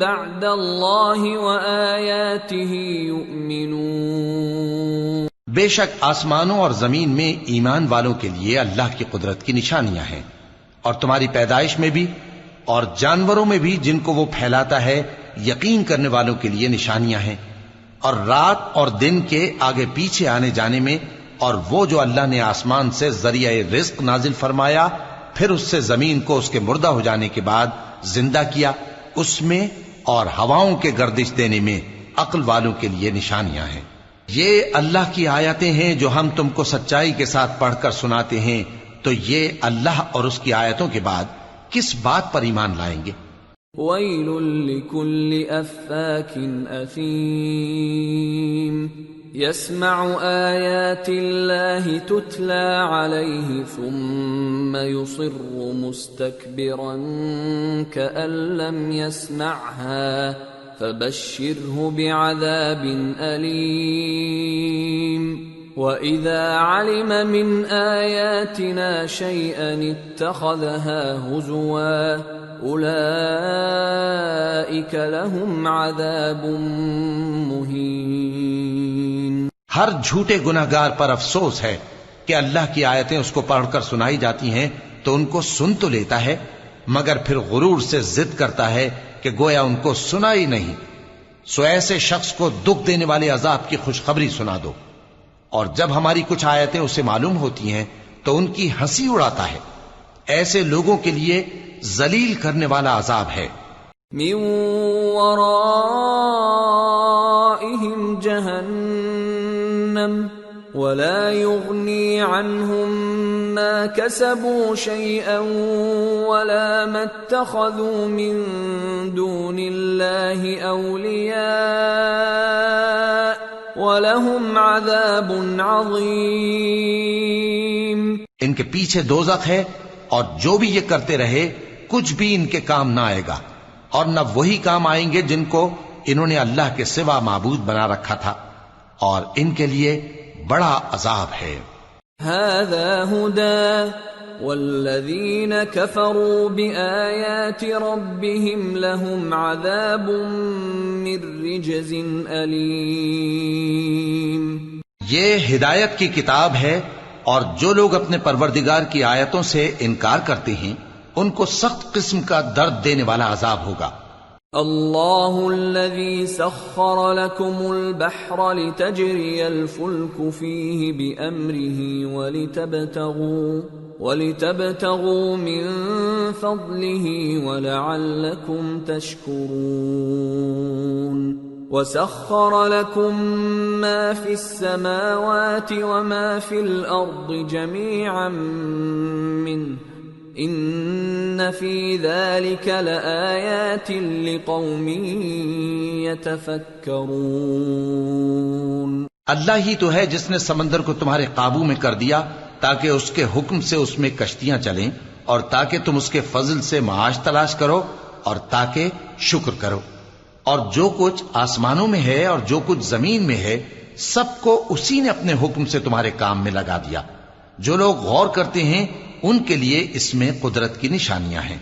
بعد الله وآياته يؤمنون؟ بے شک آسمانوں اور زمین میں ایمان والوں کے لیے اللہ کی قدرت کی نشانیاں ہیں، اور تمہاری پیدائش میں بھی اور جانوروں میں بھی جن کو وہ پھیلاتا ہے یقین کرنے والوں کے لیے نشانیاں ہیں، اور رات اور دن کے آگے پیچھے آنے جانے میں، اور وہ جو اللہ نے آسمان سے ذریعہ رزق نازل فرمایا پھر اس سے زمین کو اس کے مردہ ہو جانے کے بعد زندہ کیا، اس میں اور ہواؤں کے گردش دینے میں عقل والوں کے لیے نشانیاں ہیں۔ یہ اللہ کی آیتیں ہیں جو ہم تم کو سچائی کے ساتھ پڑھ کر سناتے ہیں، تو یہ اللہ اور اس کی آیتوں کے بعد کس بات پر ایمان لائیں گے؟ وَيْلٌ لِكُلِّ أَفَّاكٍ أَثِيمٍ يَسْمَعُ آيَاتِ اللَّهِ تُتْلَى عَلَيْهِ ثُمَّ يُصِرُّ مُسْتَكْبِرًا كَأَن لَّمْ يَسْمَعْهَا فَبَشِّرْهُ بِعَذَابٍ أَلِيمٍ وَإِذَا عَلِمَ مِنْ آيَاتِنَا شَيْئًا اتَّخَذَهَا هُزُوًا أُولَئِكَ لَهُمْ عَذَابٌ مُهِينٌ۔ ہر جھوٹے گناہگار پر افسوس ہے کہ اللہ کی آیتیں اس کو پڑھ کر سنائی جاتی ہیں تو ان کو سن تو لیتا ہے مگر پھر غرور سے ضد کرتا ہے کہ گویا ان کو سنا ہی نہیں، سو ایسے شخص کو دکھ دینے والے عذاب کی خوشخبری سنا دو، اور جب ہماری کچھ آیتیں اسے معلوم ہوتی ہیں تو ان کی ہنسی اڑاتا ہے، ایسے لوگوں کے لیے ذلیل کرنے والا عذاب ہے۔ من ورائهم جہنم ولا يغني عنهم ما كسبوا شيئا ولا ما اتخذوا من دون الله أولياء وَلَهُمْ عَذَابٌ عَظِيمٌ۔ ان کے پیچھے دوزخ ہے، اور جو بھی یہ کرتے رہے کچھ بھی ان کے کام نہ آئے گا، اور نہ وہی کام آئیں گے جن کو انہوں نے اللہ کے سوا معبود بنا رکھا تھا، اور ان کے لیے بڑا عذاب ہے۔ هَذَا هُدًى وَالَّذِينَ كَفَرُوا بِآيَاتِ رَبِّهِمْ لَهُمْ عَذَابٌ مِّن رِّجْزٍ أَلِيمٌ۔ یہ ہدایت کی کتاب ہے، اور جو لوگ اپنے پروردگار کی آیتوں سے انکار کرتے ہیں ان کو سخت قسم کا درد دینے والا عذاب ہوگا۔ اللہ الذی سخر لکم البحر لتجری الفلک فیہ بأمرہ ولتبتغوا من فضلہ ولعلکم تشکرون، وسخر لكم ما في السماوات وما في الأرض جميعا منه إن في ذلك لآيات لقوم يتفكرون۔ اللہ ہی تو ہے جس نے سمندر کو تمہارے قابو میں کر دیا تاکہ اس کے حکم سے اس میں کشتیاں چلیں، اور تاکہ تم اس کے فضل سے معاش تلاش کرو اور تاکہ شکر کرو۔ اور جو کچھ آسمانوں میں ہے اور جو کچھ زمین میں ہے سب کو اسی نے اپنے حکم سے تمہارے کام میں لگا دیا۔ جو لوگ غور کرتے ہیں ان کے لیے اس میں قدرت کی نشانیاں ہیں۔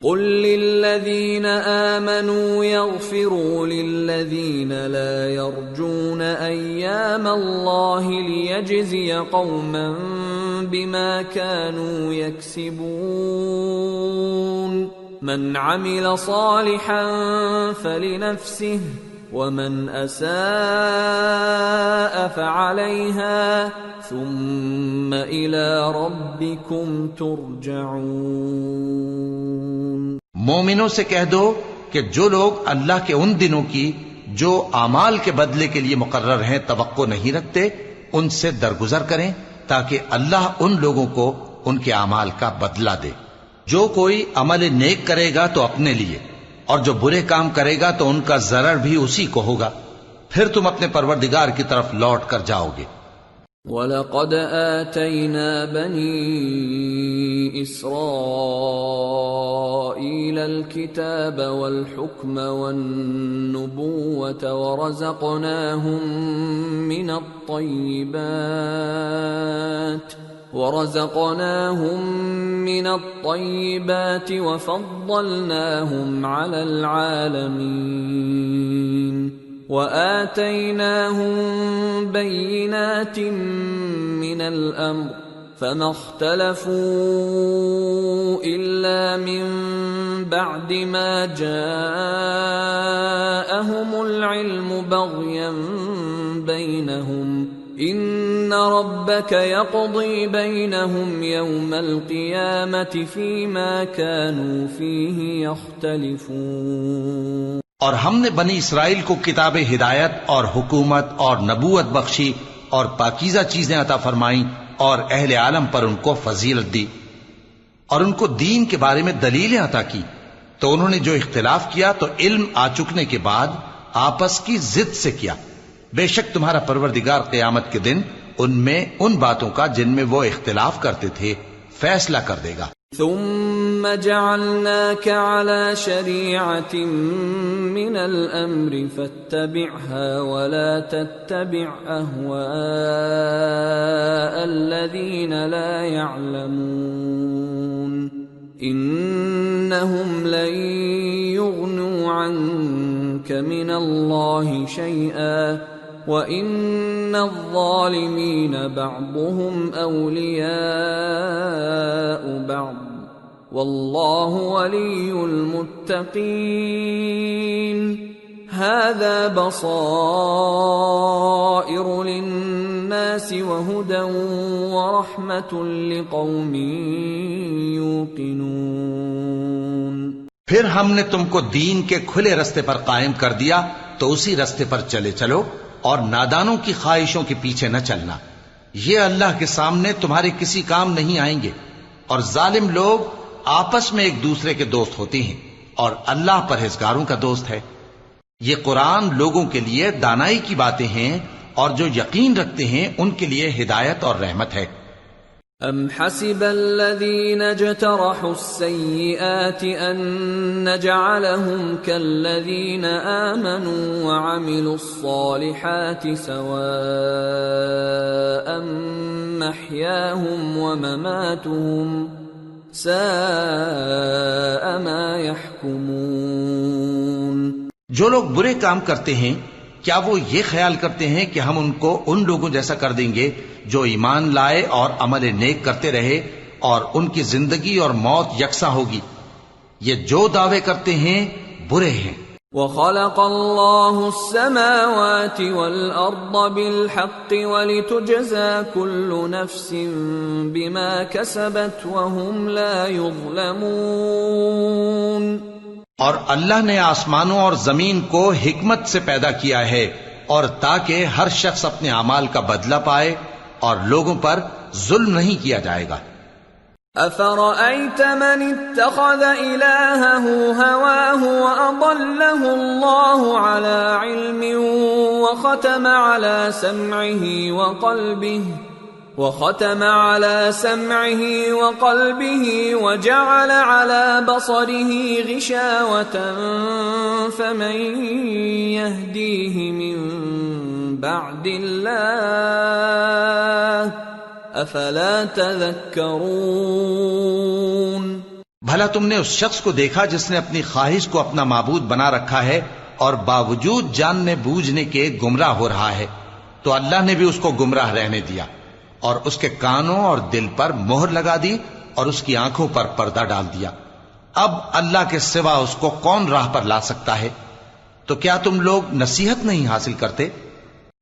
قل للذین آمنوا یغفروا للذین لا یرجون ایام اللہ لیجزی قوما بما كانوا یکسبون، من عمل صالحا فلنفسه ومن اساء فعليها ثم الى ربكم ترجعون۔ مومنوں سے کہہ دو کہ جو لوگ اللہ کے ان دنوں کی جو اعمال کے بدلے کے لیے مقرر ہیں توقع نہیں رکھتے ان سے درگزر کریں تاکہ اللہ ان لوگوں کو ان کے اعمال کا بدلہ دے۔ جو کوئی عمل نیک کرے گا تو اپنے لیے، اور جو برے کام کرے گا تو ان کا ضرر بھی اسی کو ہوگا، پھر تم اپنے پروردگار کی طرف لوٹ کر جاؤ گے۔ وَلَقَدْ آتَيْنَا بَنِي إِسْرَائِيلَ الْكِتَابَ وَالْحُكْمَ وَالنُّبُوَّةَ وَرَزَقْنَاهُمْ مِنَ الطَّيِّبَاتِ ورزقناهم من الطيبات وفضلناهم على العالمين وآتيناهم بينات من الأمر فما اختلفوا إلا من بعد ما جاءهم العلم بغيا بينهم إن ربك يقضي بينهم يوم القيامة فيما كانوا فيه يختلفون۔ اور ہم نے بنی اسرائیل کو کتاب ہدایت اور حکومت اور نبوت بخشی اور پاکیزہ چیزیں عطا فرمائیں اور اہل عالم پر ان کو فضیلت دی اور ان کو دین کے بارے میں دلیلیں عطا کی، تو انہوں نے جو اختلاف کیا تو علم آ چکنے کے بعد آپس کی ضد سے کیا۔ بے شک تمہارا پروردگار قیامت کے دن ان میں ان باتوں کا جن میں وہ اختلاف کرتے تھے فیصلہ کر دے گا۔ ثم جعلناك على شريعة من الأمر فاتبعها ولا تتبع أهواء الذين لا يعلمون إنهم لن يغنوا عنك من الله شيئا وَإِنَّ الظَّالِمِينَ بَعْضُهُمْ أَوْلِيَاءُ بَعْضٍ وَاللَّهُ وَلِيُّ الْمُتَّقِينَ هَذَا بَصَائِرُ لِلنَّاسِ وَهُدًى وَرَحْمَةٌ لِقَوْمٍ يُوقِنُونَ۔ پھر ہم نے تم کو دین کے کھلے رستے پر قائم کر دیا تو اسی رستے پر چلے چلو اور نادانوں کی خواہشوں کے پیچھے نہ چلنا، یہ اللہ کے سامنے تمہارے کسی کام نہیں آئیں گے، اور ظالم لوگ آپس میں ایک دوسرے کے دوست ہوتے ہیں اور اللہ پرہیزگاروں کا دوست ہے۔ یہ قرآن لوگوں کے لیے دانائی کی باتیں ہیں اور جو یقین رکھتے ہیں ان کے لیے ہدایت اور رحمت ہے۔ أَمْ حَسِبَ الَّذِينَ اجْتَرَحُوا السَّيِّئَاتِ أَن نَّجْعَلَهُمْ كَالَّذِينَ آمَنُوا وَعَمِلُوا الصَّالِحَاتِ سَوَاءً مَّحْيَاهُمْ وَمَمَاتُهُمْ سَاءَ مَا يَحْكُمُونَ۔ جو لوگ برے کام کرتے ہیں کیا وہ یہ خیال کرتے ہیں کہ ہم ان کو ان لوگوں جیسا کر دیں گے جو ایمان لائے اور عمل نیک کرتے رہے اور ان کی زندگی اور موت یکساں ہوگی؟ یہ جو دعوے کرتے ہیں برے ہیں۔ وَخَلَقَ اللَّهُ السَّمَاوَاتِ وَالْأَرْضَ بِالْحَقِّ وَلِتُجْزَى كُلُّ نَفْسٍ بِمَا كَسَبَتْ وَهُمْ لَا يُظْلَمُونَ۔ اور اللہ نے آسمانوں اور زمین کو حکمت سے پیدا کیا ہے اور تاکہ ہر شخص اپنے اعمال کا بدلہ پائے اور لوگوں پر ظلم نہیں کیا جائے گا۔ أَفَرَأَيْتَ مَنِ اتَّخَذَ إِلَٰهَهُ هَوَاهُ وَأَضَلَّهُ اللَّهُ عَلَىٰ عِلْمٍ وَخَتَمَ عَلَىٰ سَمْعِهِ وَقَلْبِهِ وَجَعَلَ عَلَىٰ بَصَرِهِ غِشَاوَةً فَمَن يَهْدِيهِ مِن بَعْدِ اللَّهِ أَفَلَا تَذَكَّرُونَ۔ بھلا تم نے اس شخص کو دیکھا جس نے اپنی خواہش کو اپنا معبود بنا رکھا ہے اور باوجود جاننے بوجھنے کے گمراہ ہو رہا ہے؟ تو اللہ نے بھی اس کو گمراہ رہنے دیا اور اس کے کانوں اور دل پر مہر لگا دی اور اس کی آنکھوں پر پردہ ڈال دیا۔ اب اللہ کے سوا اس کو کون راہ پر لا سکتا ہے؟ تو کیا تم لوگ نصیحت نہیں حاصل کرتے؟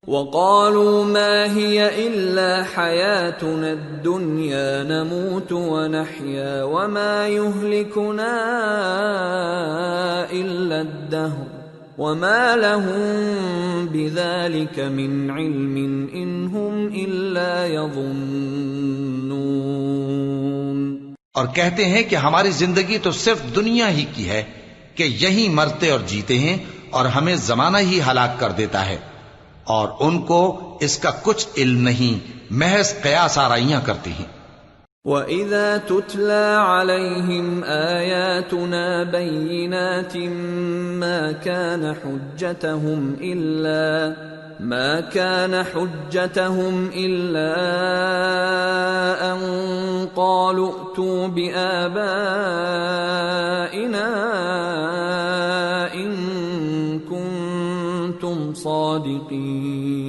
وَقَالُوا مَا هِيَ إِلَّا حَيَاتُنَا الدُّنْيَا نَمُوتُ وَنَحْيَا وَمَا يُهْلِكُنَا إِلَّا الدَّهْرُ وَمَا لَهُم بِذَلِكَ مِنْ عِلْمٍ إِنْ هُمْ إِلَّا يَظُنُّونَ۔ اور کہتے ہیں کہ ہماری زندگی تو صرف دنیا ہی کی ہے کہ یہی مرتے اور جیتے ہیں اور ہمیں زمانہ ہی ہلاک کر دیتا ہے، اور ان کو اس کا کچھ علم نہیں، محض قیاس آرائیاں کرتے ہیں۔ وَإِذَا تُتْلَى عَلَيْهِمْ آيَاتُنَا بَيِّنَاتٍ مَا كَانَ حُجَّتَهُمْ ما كان حجتهم إلا أن قالوا ائتوا بآبائنا إن كنتم صادقين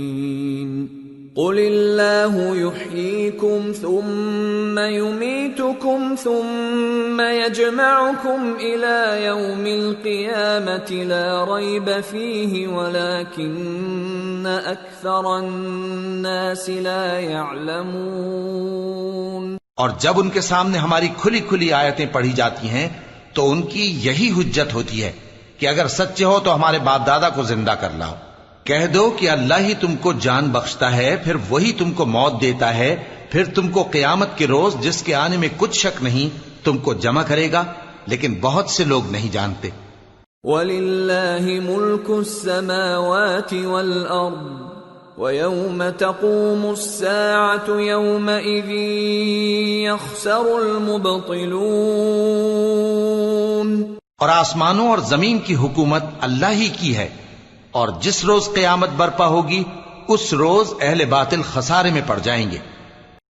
قل الله يحييكم ثم يميتكم ثم يجمعكم إلى يوم القيامة لا ريب فيه ولكن أكثر الناس لا يعلمون۔ اور جب ان کے سامنے ہماری کھلی کھلی آیتیں پڑھی جاتی ہیں تو ان کی یہی حجت ہوتی ہے کہ اگر سچے ہو تو ہمارے باپ دادا کو زندہ کر لاؤ۔ کہہ دو کہ اللہ ہی تم کو جان بخشتا ہے، پھر وہی تم کو موت دیتا ہے، پھر تم کو قیامت کے روز جس کے آنے میں کچھ شک نہیں تم کو جمع کرے گا، لیکن بہت سے لوگ نہیں جانتے۔ وَلِلَّهِ مُلْكُ السَّمَاوَاتِ وَالْأَرْضِ وَيَوْمَ تَقُومُ السَّاعَةُ يَوْمَئِذٍ يَخْسَرُ الْمُبْطِلُونَ۔ اور آسمانوں اور زمین کی حکومت اللہ ہی کی ہے، اور جس روز قیامت برپا ہوگی اس روز اہل باطل خسارے میں پڑ جائیں گے۔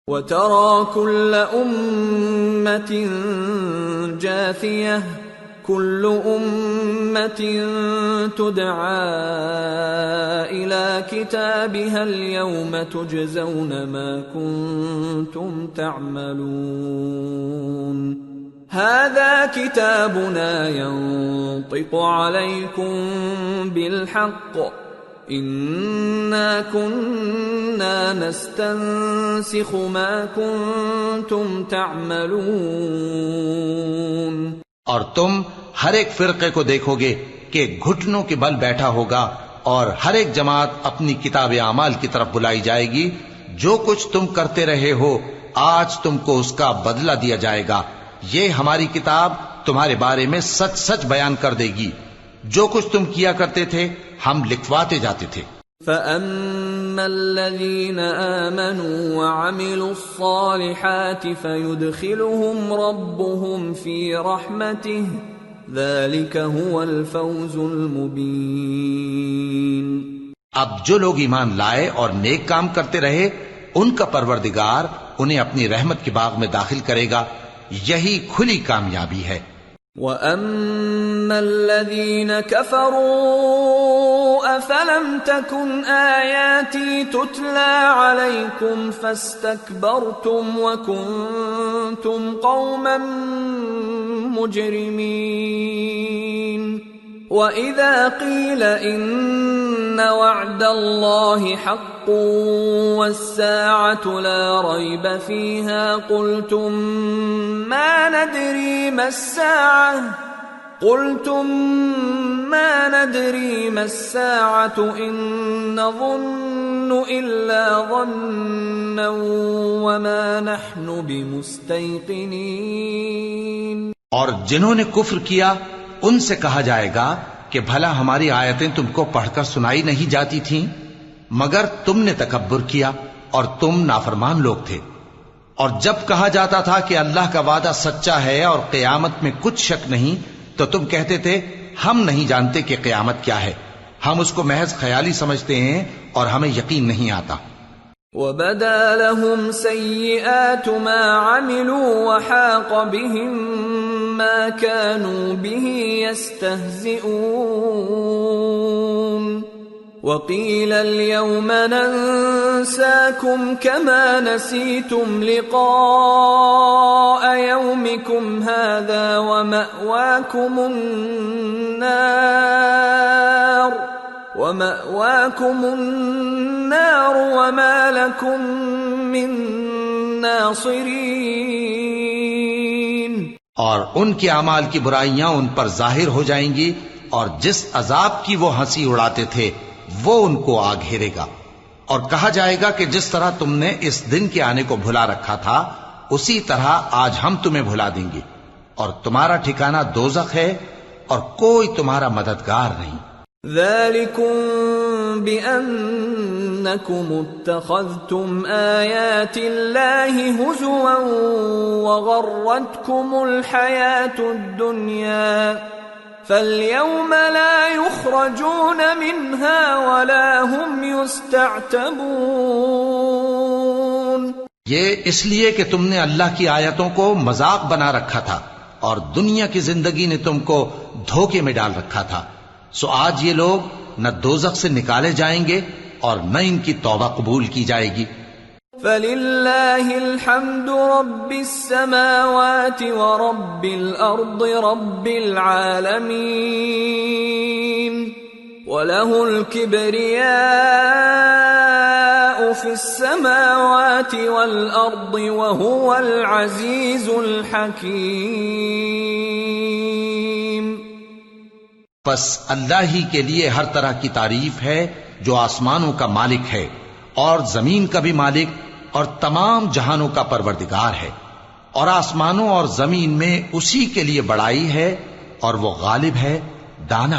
وَتَرَى كُلَّ أُمَّةٍ جَاثِيَةً كُلُّ أُمَّةٍ تُدْعَى إِلَى كِتَابِهَا الْيَوْمَ تُجْزَوْنَ مَا كُنتُمْ تَعْمَلُونَ هذا كتابنا ينطق عليكم بالحق إنا كنا نستنسخ ما كنتم تعملون۔ اور تم ہر ایک فرقے کو دیکھو گے کہ گھٹنوں کے بل بیٹھا ہوگا، اور ہر ایک جماعت اپنی کتاب اعمال کی طرف بلائی جائے گی۔ جو کچھ تم کرتے رہے ہو آج تم کو اس کا بدلہ دیا جائے گا۔ یہ ہماری کتاب تمہارے بارے میں سچ سچ بیان کر دے گی۔ جو کچھ تم کیا کرتے تھے ہم لکھواتے جاتے تھے۔ فَأَمَّا الَّذِينَ آمَنُوا وَعَمِلُوا الصَّالِحَاتِ فَيُدْخِلُهُمْ رَبُّهُمْ فِي رَحْمَتِهِ ذَلِكَ هُوَ الْفَوْزُ الْمُبِينُ۔ اب جو لوگ ایمان لائے اور نیک کام کرتے رہے ان کا پروردگار انہیں اپنی رحمت کے باغ میں داخل کرے گا، یہی کھلی کامیابی ہے۔ وَأَمَّا الَّذِينَ كَفَرُوا أَفَلَمْ تَكُنْ آيَاتِي تُتْلَى عَلَيْكُمْ فَاسْتَكْبَرْتُمْ وَكُنْتُمْ قَوْمًا مُجْرِمِينَ وَإِذَا قِيلَ إِنَّ وَعْدَ اللَّهِ حَقٌّ وَالسَّاعَةُ لَا رَيْبَ فِيهَا قُلْتُمْ مَا نَدْرِي مَا السَّاعَةُ إِن نَّظُنُّ إِلَّا ظَنًّا وَمَا نَحْنُ بِمُسْتَيْقِنِينَ۔ اور جنہوں نے کفر کیا ان سے کہا جائے گا کہ بھلا ہماری آیتیں تم کو پڑھ کر سنائی نہیں جاتی تھیں؟ مگر تم نے تکبر کیا اور تم نافرمان لوگ تھے۔ اور جب کہا جاتا تھا کہ اللہ کا وعدہ سچا ہے اور قیامت میں کچھ شک نہیں تو تم کہتے تھے ہم نہیں جانتے کہ قیامت کیا ہے، ہم اس کو محض خیالی سمجھتے ہیں اور ہمیں یقین نہیں آتا۔ وَبَدَا لَهُمْ سَيِّئَاتُ مَا عَمِلُوا وَحَاقَ بِهِمْ مَا كَانُوا بِهِ يَسْتَهْزِئُونَ وَقِيلَ الْيَوْمَ نَنسَاكُمْ كَمَا نَسِيتُمْ لِقَاءَ يَوْمِكُمْ هَذَا وَمَأْوَاكُمُ النَّارُ وَمَا لَكُمْ مِنْ نَاصِرِينَ۔ اور ان کے اعمال کی برائیاں ان پر ظاہر ہو جائیں گی، اور جس عذاب کی وہ ہنسی اڑاتے تھے وہ ان کو آ گھیرے گا۔ اور کہا جائے گا کہ جس طرح تم نے اس دن کے آنے کو بھلا رکھا تھا اسی طرح آج ہم تمہیں بھلا دیں گے، اور تمہارا ٹھکانہ دوزخ ہے اور کوئی تمہارا مددگار نہیں۔ ذَلِكُمْ بِأَنَّكُمُ اتَّخَذْتُمْ آيَاتِ اللَّهِ هُزُوًا وَغَرَّتْكُمُ الْحَيَاةُ الدُّنْيَا فَالْيَوْمَ لَا يُخْرَجُونَ مِنْهَا وَلَا هُمْ يُسْتَعْتَبُونَ۔ یہ اس لیے کہ تم نے اللہ کی آیتوں کو مذاق بنا رکھا تھا اور دنیا کی زندگی نے تم کو دھوکے میں ڈال رکھا تھا، سو آج یہ لوگ نہ دوزخ سے نکالے جائیں گے اور نہ ان کی توبہ قبول کی جائے گی۔ فَلِلَّهِ الْحَمْدُ رَبِّ السَّمَاوَاتِ وَرَبِّ الْأَرْضِ رَبِّ الْعَالَمِينَ وَلَهُ الْكِبْرِيَاءُ فِي السَّمَاوَاتِ وَالْأَرْضِ وَهُوَ الْعَزِيزُ الْحَكِيمُ۔ پس اللہ ہی کے لیے ہر طرح کی تعریف ہے جو آسمانوں کا مالک ہے اور زمین کا بھی مالک اور تمام جہانوں کا پروردگار ہے، اور آسمانوں اور زمین میں اسی کے لیے بڑائی ہے اور وہ غالب ہے، دانا ہے۔